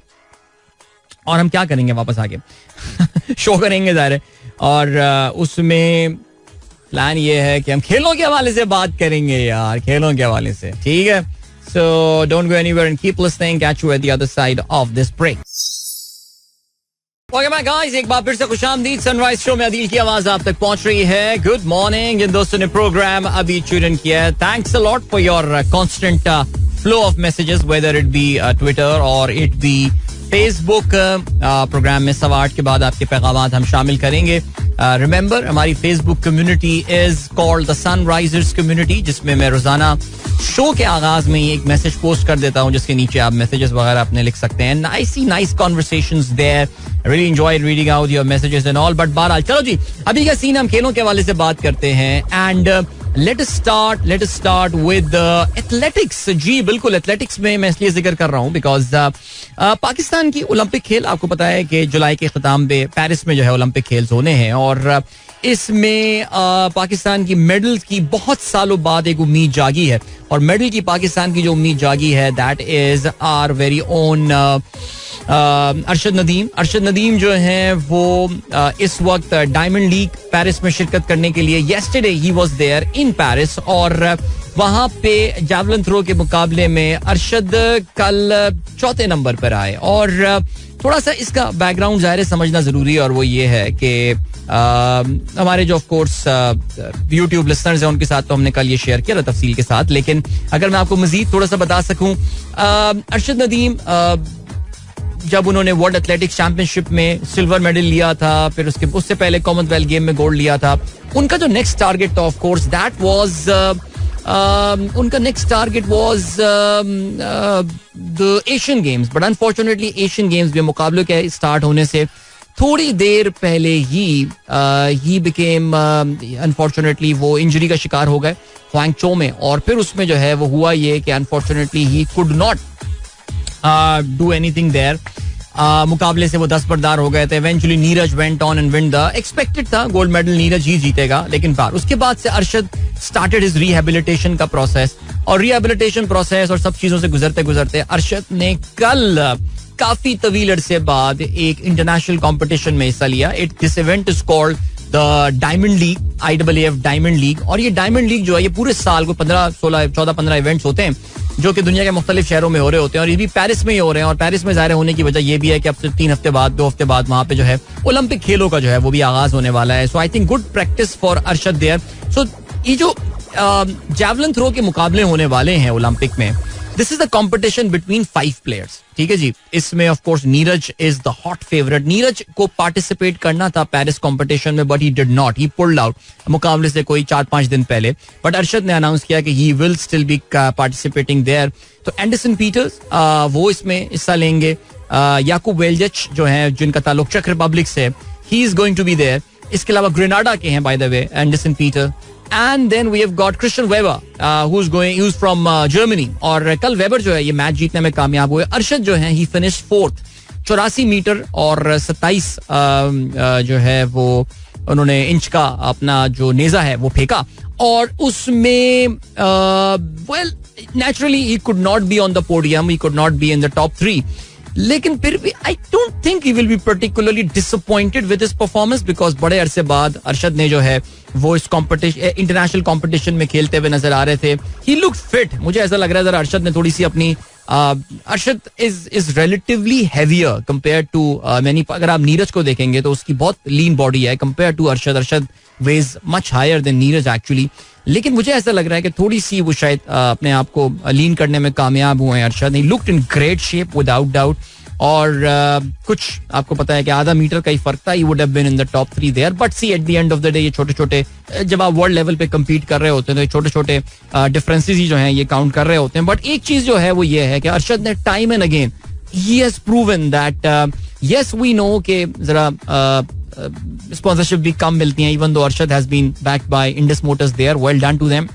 और हम क्या करेंगे, वापस आके शो करेंगे ज़ाहिर है. और उसमें प्लान ये है कि हम खेलों के हवाले से बात करेंगे यार, खेलों के हवाले से. ठीक है, so don't go anywhere and keep listening. Catch you at the other side of this break. Okay my guys, एक बार फिर से खुशामदीद. सनराइज शो में अदील की आवाज आप तक पहुंच रही है. Good morning. जिन दोस्तों ने प्रोग्राम अभी ट्यून इन किया है, thanks a lot for your constant flow of messages, whether it be Twitter और इट बी फेसबुक. प्रोग्राम में 8:15 के बाद आपके पैगामात हम शामिल करेंगे. रिमेंबर, हमारी Facebook community is called the Sunrisers community, जिसमें मैं रोजाना शो के आगाज में ही एक मैसेज पोस्ट कर देता हूं जिसके नीचे आप मैसेजेस वगैरह अपने लिख सकते हैं. Nice conversations there. Really enjoy reading out your messages and all. But बहरहाल चलो जी, अभी का सीन हम खेलों के हवाले से बात करते हैं. And let us start with athletics. जी बिल्कुल, एथलेटिक्स में मैं इसलिए जिक्र कर रहा हूं बिकॉज पाकिस्तान की ओलंपिक खेल, आपको पता है कि जुलाई के ख्ताम पे पेरिस में जो है ओलंपिक खेल होने हैं. और इसमें पाकिस्तान की मेडल्स की बहुत सालों बाद एक उम्मीद जागी है. और मेडल की पाकिस्तान की जो उम्मीद जागी है that is our very own Arshad Nadeem जो है वो इस वक्त डायमंड लीग पेरिस में शिरकत करने के लिए yesterday he was there in Paris, और वहां पे जैवलिन थ्रो के मुकाबले में अरशद कल चौथे नंबर पर आए. और थोड़ा सा इसका बैकग्राउंड ज़ाहिर समझना जरूरी है, और वो ये है कि हमारे जो ऑफ कोर्स यूट्यूब लिसनर्स हैं उनके साथ तो हमने कल ये शेयर किया था तफसील के साथ, लेकिन अगर मैं आपको मजीद थोड़ा सा बता सकूं, अरशद नदीम जब उन्होंने वर्ल्ड एथलेटिक्स चैंपियनशिप में सिल्वर मेडल लिया था, फिर उससे पहले कॉमनवेल्थ गेम में गोल्ड लिया था, उनका जो नेक्स्ट टारगेट था ऑफ कोर्स दैट वाज उनका next target was the Asian games. But unfortunately Asian games में मुकाबले के स्टार्ट होने से थोड़ी देर पहले ही बिकेम अनफॉर्चुनेटली वो इंजरी का शिकार हो गए ह्वांगचो में, और फिर उसमें जो है वो हुआ ये कि unfortunately he could not do anything there. मुकाबले से वो दस्तबरदार हो गए थे. Eventually Neeraj went on and win the, expected था गोल्ड मेडल नीरज ही जीतेगा, लेकिन बार उसके बाद से अरशद स्टार्टेड हिज रिहेबिलिटेशन का प्रोसेस, और रिहेबिलिटेशन प्रोसेस और सब चीजों से गुजरते गुजरते अरशद ने कल काफी तवील अरसे बाद एक इंटरनेशनल कॉम्पिटिशन में हिस्सा लिया. This event is called the diamond league, IAAF diamond league. और ये डायमंड लीग जो है ये पूरे साल को 14-15 इवेंट्स होते हैं जो कि दुनिया के मुख्तलिफ शहरों में हो रहे होते हैं, और ये भी पेरिस में ही हो रहे हैं. और पेरिस में ज़ाहिर होने की वजह ये भी है कि अब से 3 हफ्ते बाद 2 हफ्ते बाद वहाँ पे जो है ओलंपिक खेलों का जो है वो भी आगाज होने वाला है. So I think good practice for Arshad there. So ये जो जैवलिन थ्रो के मुकाबले होने वाले हैं ओलंपिक में, this is the competition between 5 players. ठीक है जी. इसमें of course Neeraj is the hot favourite. Neeraj को पार्टिसिपेट करना था पेरिस कॉम्पिटिशन में, but he did not, he pulled out मुकाबले से कोई 4-5 दिन पहले. बट अरशद ने अनाउंस किया कि he will still be participating there. तो एंडरसन पीटर्स वो इसमें हिस्सा लेंगे. याकूब वेल्जच जो है जिनका ताल्लुक चेक रिपब्लिक से, he is going to be there. इसके अलावा ग्रेनाडा के हैं by the way Anderson Peter. And then we have got Christian Weber, who's from Germany. और कल वेबर जो है ये मैच जीतने में कामयाब हुए. अरशद जो है he finished 4th, 84 मीटर और 27 जो है वो उन्होंने इंच का अपना जो नेजा है वो फेंका, और उसमें well naturally he could not be on the podium, he could not be in the top 3. लेकिन फिर भी I don't think he will be particularly disappointed with his performance, because बड़े अरसे बाद अरशद ने जो है वो इस कॉम्पिटिशन इंटरनेशनल कॉम्पिटिशन में खेलते हुए नजर आ रहे थे. ही लुक फिट. मुझे ऐसा लग रहा है जरा अरशद ने थोड़ी सी अपनी Arshad is relatively heavier compare to many. अगर आप नीरज को देखेंगे तो उसकी बहुत लीन बॉडी है compare to Arshad. Arshad was much higher than Neeraj actually. लेकिन मुझे ऐसा लग रहा है कि थोड़ी सी वो शायद अपने आप को लीन करने में कामयाब हुए हैं Arshad. He looked in great shape without doubt. और कुछ आपको पता है कि आधा मीटर का ही फर्क था. He would have been in the top 3 there. But see at the end of the day ये छोटे छोटे जब आप वर्ल्ड लेवल पे compete कर रहे होते हैं तो ये छोटे छोटे डिफरेंसेस ही जो हैं ये काउंट कर रहे होते हैं. बट एक चीज जो है वो ये है कि अरशद ने time and again he has proven that yes we know कि जरा स्पॉन्सरशिप भी कम मिलती हैं, even though Arshad has been backed by Indus Motors there. Well done to them.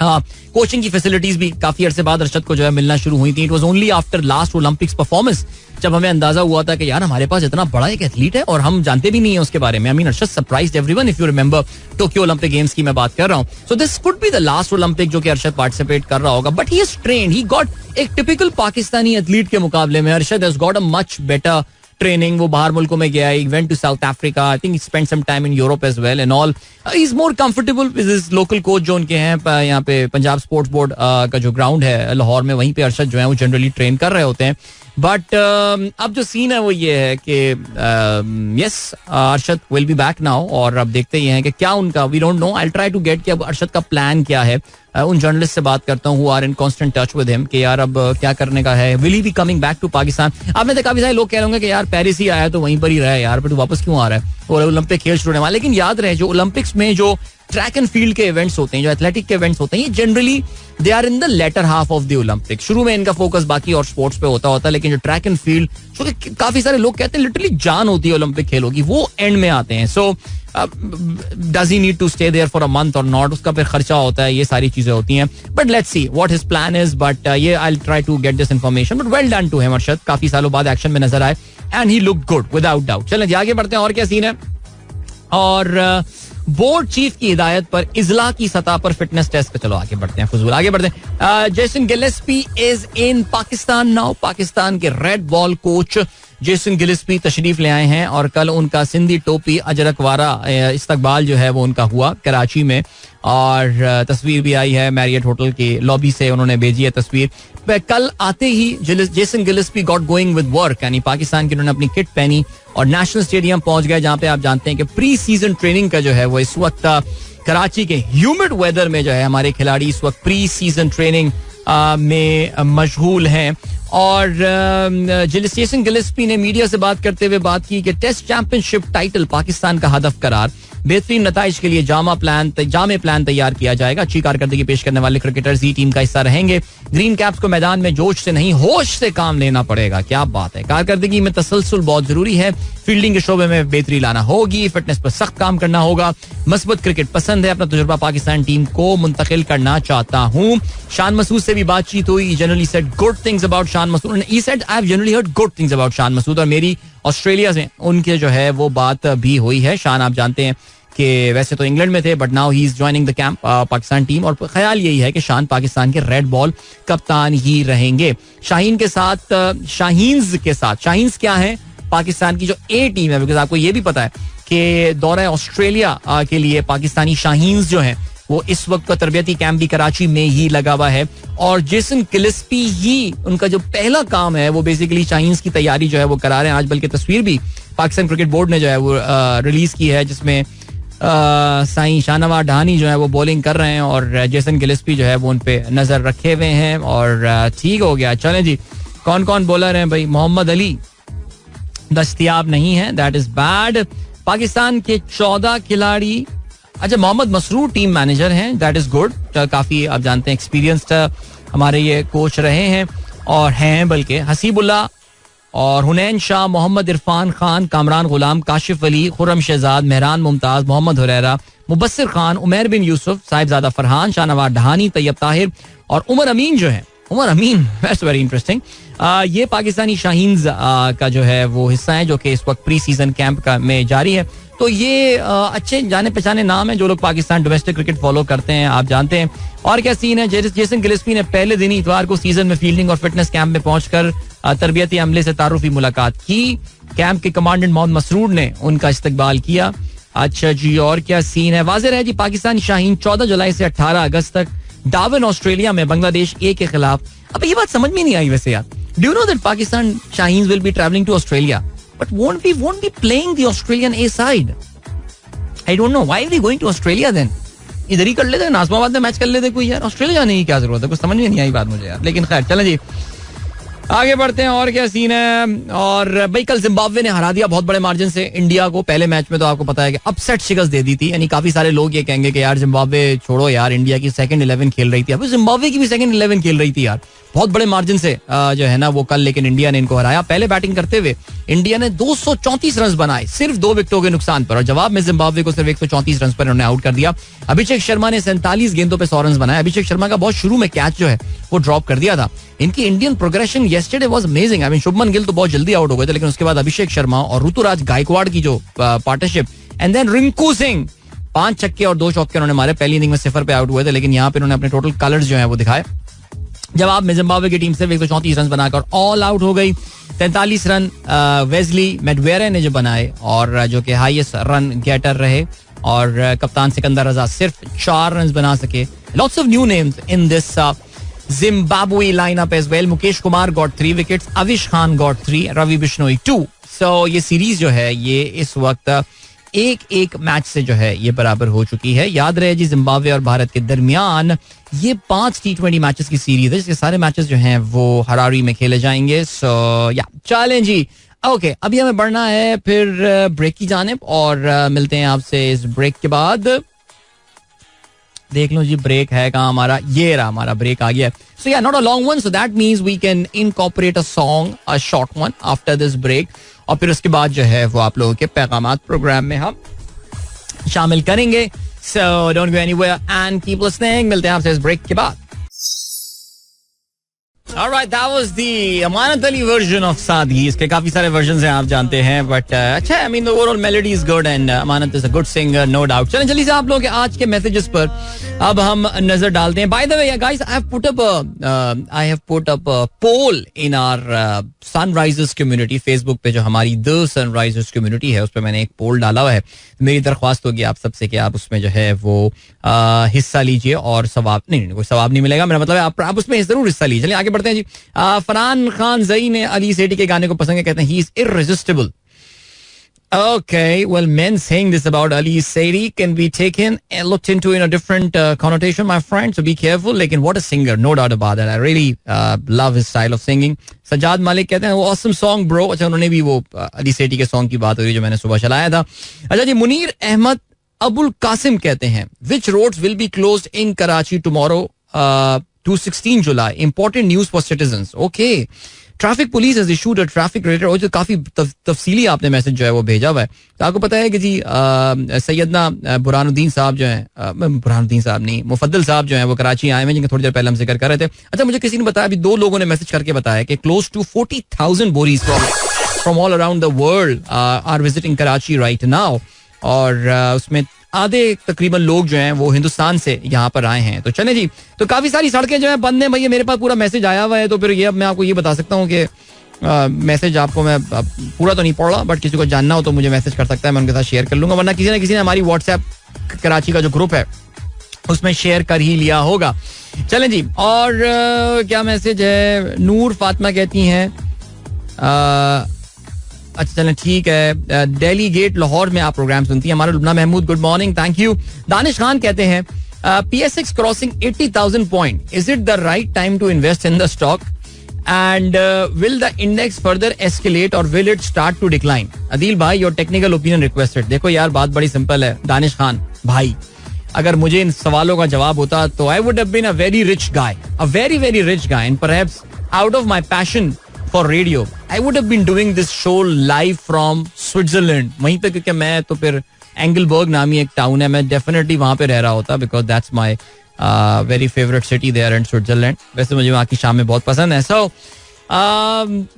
Coaching की फैसिलिटीज भी काफी अरसे बाद अरशद को जो है मिलना शुरू हुई थी. It was only after last Olympics performance जब हमें अंदाजा हुआ था कि यार हमारे पास इतना बड़ा एक एथलीट है और हम जानते भी नहीं है उसके बारे में. I mean Arshad surprised everyone. If you remember Tokyo Olympic games की मैं बात कर रहा हूं. So this could be the last Olympic जो कि अरशद पार्टिसिपेट कर रहा होगा. But he is trained. He got एक टिपिकल पाकिस्तानी एथलीट के मुकाबले में Arshad has got a much better training. वो बाहर मुल्कों में गया. He went to South Africa. I think he spent some time in Europe as well and all. He's more comfortable with his local coach जो उनके हैं यहाँ पे पंजाब स्पोर्ट्स बोर्ड का जो ग्राउंड है लाहौर में, वहीं पे अरशद जो है वो जनरली ट्रेन कर रहे होते हैं. बट अब जो सीन है वो ये है कि yes Arshad will be back now. और अब देखते ही हैं कि क्या उनका, we don't know. I try to get कि अब अरशद का प्लान क्या है. उन जर्नलिस्ट से बात करता हूँ who are in constant touch with him कि यार अब क्या करने का है. Will he be coming back to Pakistan. आपने देखा काफी सारे लोग कह रहे होंगे कि यार पेरिस ही आया तो वहीं पर ही रहा यार, बट वापस क्यों आ रहा है और ओलंपिक खेल शुरू होने वाला. लेकिन याद रहे जो ओलंपिक्स में जो ट्रैक एंड फील्ड के इवेंट्स होते हैं, जो एथलेटिक के इवेंट्स होते हैं, ये generally they are in the latter half of the Olympic. शुरू में इनका फोकस बाकी और स्पोर्ट्स पे होता है, लेकिन जो ट्रैक एंड फील्ड जो कि काफी सारे लोग कहते हैं लिटरली जान होती है ओलंपिक खेलों की, वो एंड में आते हैं. So does he need to stay there for a month और नॉट, उसका फिर खर्चा होता है, ये सारी चीजें होती हैं. But let's see what his plan is. But ये I will try to get this information. But well done to him. Arshad काफी सालों बाद एक्शन में नजर आए and he looked good without doubt. चलें आगे बढ़ते हैं और क्या सीन है. और बोर्ड चीफ की हिदायत पर इजला की सतह पर फिटनेस टेस्ट। चलो आगे बढ़ते हैं, फजूल आगे बढ़ते हैं। Jason Gillespie is in Pakistan now. Pakistan के red ball coach Jason Gillespie तशरीफ ले आए हैं और कल उनका सिंधी टोपी अजरक वारा इस्तकबाल जो है वो उनका हुआ कराची में, और तस्वीर भी आई है मैरियट होटल की लॉबी से, उन्होंने भेजी है तस्वीर। कल आते ही Jason Gillespie got going with work, यानी पाकिस्तान की उन्होंने अपनी किट पहनी और नेशनल स्टेडियम पहुंच गए, जहां पे आप जानते हैं कि प्री सीजन ट्रेनिंग का जो है वो इस वक्त कराची के ह्यूमिड वेदर में जो है हमारे खिलाड़ी इस वक्त प्री सीजन ट्रेनिंग में मशगूल हैं। और जेसन गिलेस्पी ने मीडिया से बात करते हुए बात की कि टेस्ट चैंपियनशिप टाइटल पाकिस्तान का हदफ करार, बेहतरीन नताइज के लिए जामे प्लान तैयार किया जाएगा। अच्छी कारकर्दगी पेश करने वाले क्रिकेटर्स ही टीम का हिस्सा रहेंगे। ग्रीन कैप्स को मैदान में जोश से नहीं होश से काम लेना पड़ेगा। क्या बात है, कारकर्दगी में तसलसल बहुत जरूरी है। फील्डिंग के शोबे में बेहतरी लाना होगी, फिटनेस पर सख्त काम करना होगा। मस्बत क्रिकेट पसंद है, अपना तजुर्बा पाकिस्तान टीम को मुंतकिल करना चाहता हूँ। शान मसूद से भी बातचीत हुई। Generally said good things about Shan Masood. He said I have generally heard good things about Shan Masood, और मेरी ऑस्ट्रेलिया से उनके जो है वो बात भी हुई है। शान आप जानते हैं कि वैसे तो इंग्लैंड में थे, but now he is joining the camp Pakistan team, और ख्याल यही है कि शान पाकिस्तान के रेड बॉल कप्तान ही रहेंगे। शाहीन के साथ शाहीन्स क्या है पाकिस्तान की जो ए टीम है, बिकॉज आपको ये भी पता है कि दौरा ऑस्ट्रेलिया के लिए पाकिस्तानी शाहीन्स जो है वो इस वक्त का तरबियती कैंप भी कराची में ही लगा हुआ है, और जेसन गिलेस्पी ही उनका जो पहला काम है वो बेसिकली शाहीन्स की तैयारी जो है वो करा रहे हैं। आज बल्कि तस्वीर भी पाकिस्तान क्रिकेट बोर्ड ने जो है वो रिलीज की है, जिसमें साईं शाहनवाज ढानी जो है वो बॉलिंग कर रहे हैं और जेसन गिलेस्पी जो है वो उन पे नजर रखे हुए हैं, और ठीक हो गया। चलें जी, कौन कौन बॉलर हैं भाई? मोहम्मद अली दस्तयाब नहीं है, दैट इज बैड। पाकिस्तान के 14 खिलाड़ी, अच्छा मोहम्मद मसरूर टीम मैनेजर हैं, दैट इज गुड। काफी आप जानते हैं एक्सपीरियंस्ड हमारे ये कोच रहे हैं और हैं, बल्कि हसीबुल्ला और हुनैन शाह, मोहम्मद इरफान खान, कामरान गुलाम, काशिफ अली, खुर्रम शहजाद, मेहरान मुमताज, मोहम्मद हुरैरा, मुबस्सिर खान, उमैर बिन यूसुफ, साहिबजादा फरहान, शाहनवाज ढानी, तैयब ताहिर और उमर अमीन जो है, उमर अमीन, दैट्स वेरी इंटरेस्टिंग। ये पाकिस्तानी शाहीन्स का जो है वो हिस्सा है जो कि इस वक्त प्री सीजन कैंप का में जारी है। तो ये अच्छे जाने पहचाने नाम है जो लोग पाकिस्तान डोमेस्टिक क्रिकेट फॉलो करते हैं, आप जानते हैं। और क्या सीन है, जेसन गिलेस्पी ने पहले दिन ही इतवार को सीजन में फील्डिंग और फिटनेस कैंप में पहुंचकर तरबियती अमले से तारुफी मुलाकात की। कैंप के कमांडेंट मोहम्मद मसरूर ने उनका इस्तकबाल किया। अच्छा जी, और क्या सीन है? वाज़ेह है जी, पाकिस्तानी शाहीन 14 जुलाई से 18 अगस्त तक डार्विन ऑस्ट्रेलिया में बांग्लादेश ए के खिलाफ। अब ये बात समझ में नहीं आई वैसे यार। Do you know that Pakistan Shaheens will be travelling to Australia but won't be playing the Australian A side? I don't know why are they going to Australia then? इधर ही कर लेते, नाज़िमाबाद में मैच कर लेते कोई यार, ऑस्ट्रेलिया जाने की क्या जरूरत है? कुछ समझ में नहीं आई बात मुझे यार, लेकिन खैर चलें जी आगे बढ़ते हैं। और क्या सीन है? और भाई कल जिम्बाब्वे ने हरा दिया बहुत बड़े मार्जिन से इंडिया को। पहले मैच में तो आपको पता है कि अपसेट शिकस्त दे दी थी, यानी काफी सारे लोग ये कहेंगे कि यार जिम्बाब्वे छोड़ो यार, इंडिया की सेकंड 11 खेल रही थी। अभी जिम्बाब्वे की भी सेकंड 11 खेल रही थी यार, बहुत बड़े मार्जिन से जो है ना वो कल, लेकिन इंडिया ने इनको हराया। पहले बैटिंग करते हुए इंडिया ने 234 रन बनाए सिर्फ 2 विकेटों के नुकसान पर, और जवाब में जिम्बाब्वे को सिर्फ 134 रन पर उन्होंने आउट कर दिया। अभिषेक शर्मा ने 47 गेंदों पे 100 रन बनाए। अभिषेक शर्मा का बहुत शुरू में कैच जो है वो ड्रॉप कर दिया था। इनकी Indian progression yesterday was amazing. I mean Shubman Gill तो बहुत जल्दी आउट हो गए थे, लेकिन उसके बाद अभिषेक शर्मा और ऋतुराज गायकवाड़ की जो partnership, and then Rinku Singh 5 छक्के और 2 चौके उन्होंने मारे। पहली इनिंग में 0 पे आउट हुए थे, लेकिन यहाँ पे उन्होंने अपने टोटल कलर्स जो है वो दिखाए। जवाब में जिम्बाब्वे की टीम सिर्फ 134 रन बनाकर ऑल आउट हो गई। 43 रन वेस्ली मैडवेरे ने जो बनाए, और जो कि हाईएस्ट रन गेटर रहे, और कप्तान सिकंदर रजा सिर्फ 4 रन बना सके। Lots of new names in this Zimbabwe lineup as well. Mukesh Kumar got 3 wickets, Avesh Khan got 3, Ravi Bishnoi 2. So ये सीरीज जो है ये इस वक्त एक मैच से जो है ये बराबर हो चुकी है। याद रहे जी, जिम्बाब्वे और भारत के दरमियान ये 5 T20 मैचेस की सीरीज है, जिसके सारे मैचेस जो हैं वो हरारी में खेले जाएंगे। सो या चलें जी, ओके अभी हमें बढ़ना है फिर ब्रेक की जानिब, और मिलते हैं आपसे इस ब्रेक के बाद। देख लो जी ब्रेक है कहाँ हमारा, ये रहा हमारा ब्रेक आ गया। So yeah not a long one, so that means we can incorporate a song, a short one after this break, और फिर उसके बाद जो है वो आप लोगों के पैगामात प्रोग्राम में हम शामिल करेंगे। सो don't go anywhere and keep listening. मिलते हैं आपसे इस ब्रेक के बाद। Alright, that was the Amanat Ali version of सादगी. इसके काफी सारे versions हैं, आप जानते हैं, but अच्छा है. I mean the overall melody is good and Amanat is a good singer, no doubt. चलें जल्दी से आप लोगों के आज के messages पर अब हम नजर डालते हैं. By the way, guys, I have put up a poll in our Sunrisers community Facebook पे, जो हमारी The Sunrisers community है, उस पर मैंने एक पोल डाला हुआ है. मेरी दरख्वास्त होगी आप सबसे कि आप उसमें जो है वो हिस्सा लीजिए और सवाब नहीं कोई सवाब नहीं मिलेगा, मेरा मतलब है आप उसमें जरूर हिस्सा लीजिए. चलिए आगे बढ़ते हैं जी. फरहान खान जई ने अली सेठी के गाने को पसंद है, कहते हैं he is irresistible. Okay, well, men saying this about Ali Sethi can be taken and looked into in a different connotation, my friend. So be careful. Lekin what a singer, no doubt about that. I really love his style of singing. Sajjad Malik कहते हैं वो awesome song, bro. अच्छा, उन्होंने भी वो अली सेठी के song की बात हो रही है जो मैंने सुबह चलाया था. अच्छा जी, मुनीर अहमद अबुल कासिम कहते हैं which roads will be closed in Karachi tomorrow to 16 July? Important news for citizens. Okay. Traffic police has issued a traffic raider. और जो काफी तफसीली आपने मैसेज जो है वो भेजा हुआ है. तो आपको पता है कि जी सैयदना बुरहानुद्दीन साहब जो हैं, बुरहानुद्दीन साहब नहीं, मुफद्दल साहब जो हैं वो कराची आए हैं, जिनका थोड़ी देर पहले हम जिक्र कर रहे थे. अच्छा, मुझे किसी ने बताया, अभी 2 लोगों ने मैसेज करके बताया कि close to 40,000 Bohris from all around the world are visiting Karachi right now. और उसमें आधे तकरीबन लोग जो हैं वो हिंदुस्तान से यहाँ पर आए हैं. तो चले जी, तो काफी सारी सड़कें जो है बंद हैं. भैया मेरे पास पूरा मैसेज आया हुआ है, तो फिर ये अब मैं आपको ये बता सकता हूँ कि मैसेज आपको मैं पूरा तो नहीं पढ़ रहा, बट किसी को जानना हो तो मुझे मैसेज कर सकता है, मैं उनके साथ शेयर कर लूंगा. वरना किसी न किसी ने हमारी व्हाट्सएप कराची का जो ग्रुप है उसमें शेयर कर ही लिया होगा. चलें जी, और क्या मैसेज है. नूर फातिमा कहती हैं अच्छा चलें ठीक है, दिल्ली गेट लाहौर में आप प्रोग्राम सुनती हैं. हमारा Lubna Mahmood, good morning, thank you. Danish Khan कहते हैं PSX crossing 80,000 point, is it the right time to invest in the stock and will the index further escalate और will it start to decline? Adeel भाई, योर टेक्निकल ओपिनियन रिक्वेस्टेड. देखो यार, बात बड़ी simple है दानिश खान भाई. अगर मुझे इन सवालों का जवाब होता तो I would have been a very rich guy, a very very rich guy, and perhaps out of my passion for radio, I would have been doing this show live from Switzerland. वहीं पे, क्योंकि मैं तो फिर एंगलबर्ग नामी एक town है, मैं डेफिनेटली वहां पे रह रहा होता, because that's my very favourite city there in Switzerland. वैसे मुझे वहाँ की शामें बहुत पसंद है. सो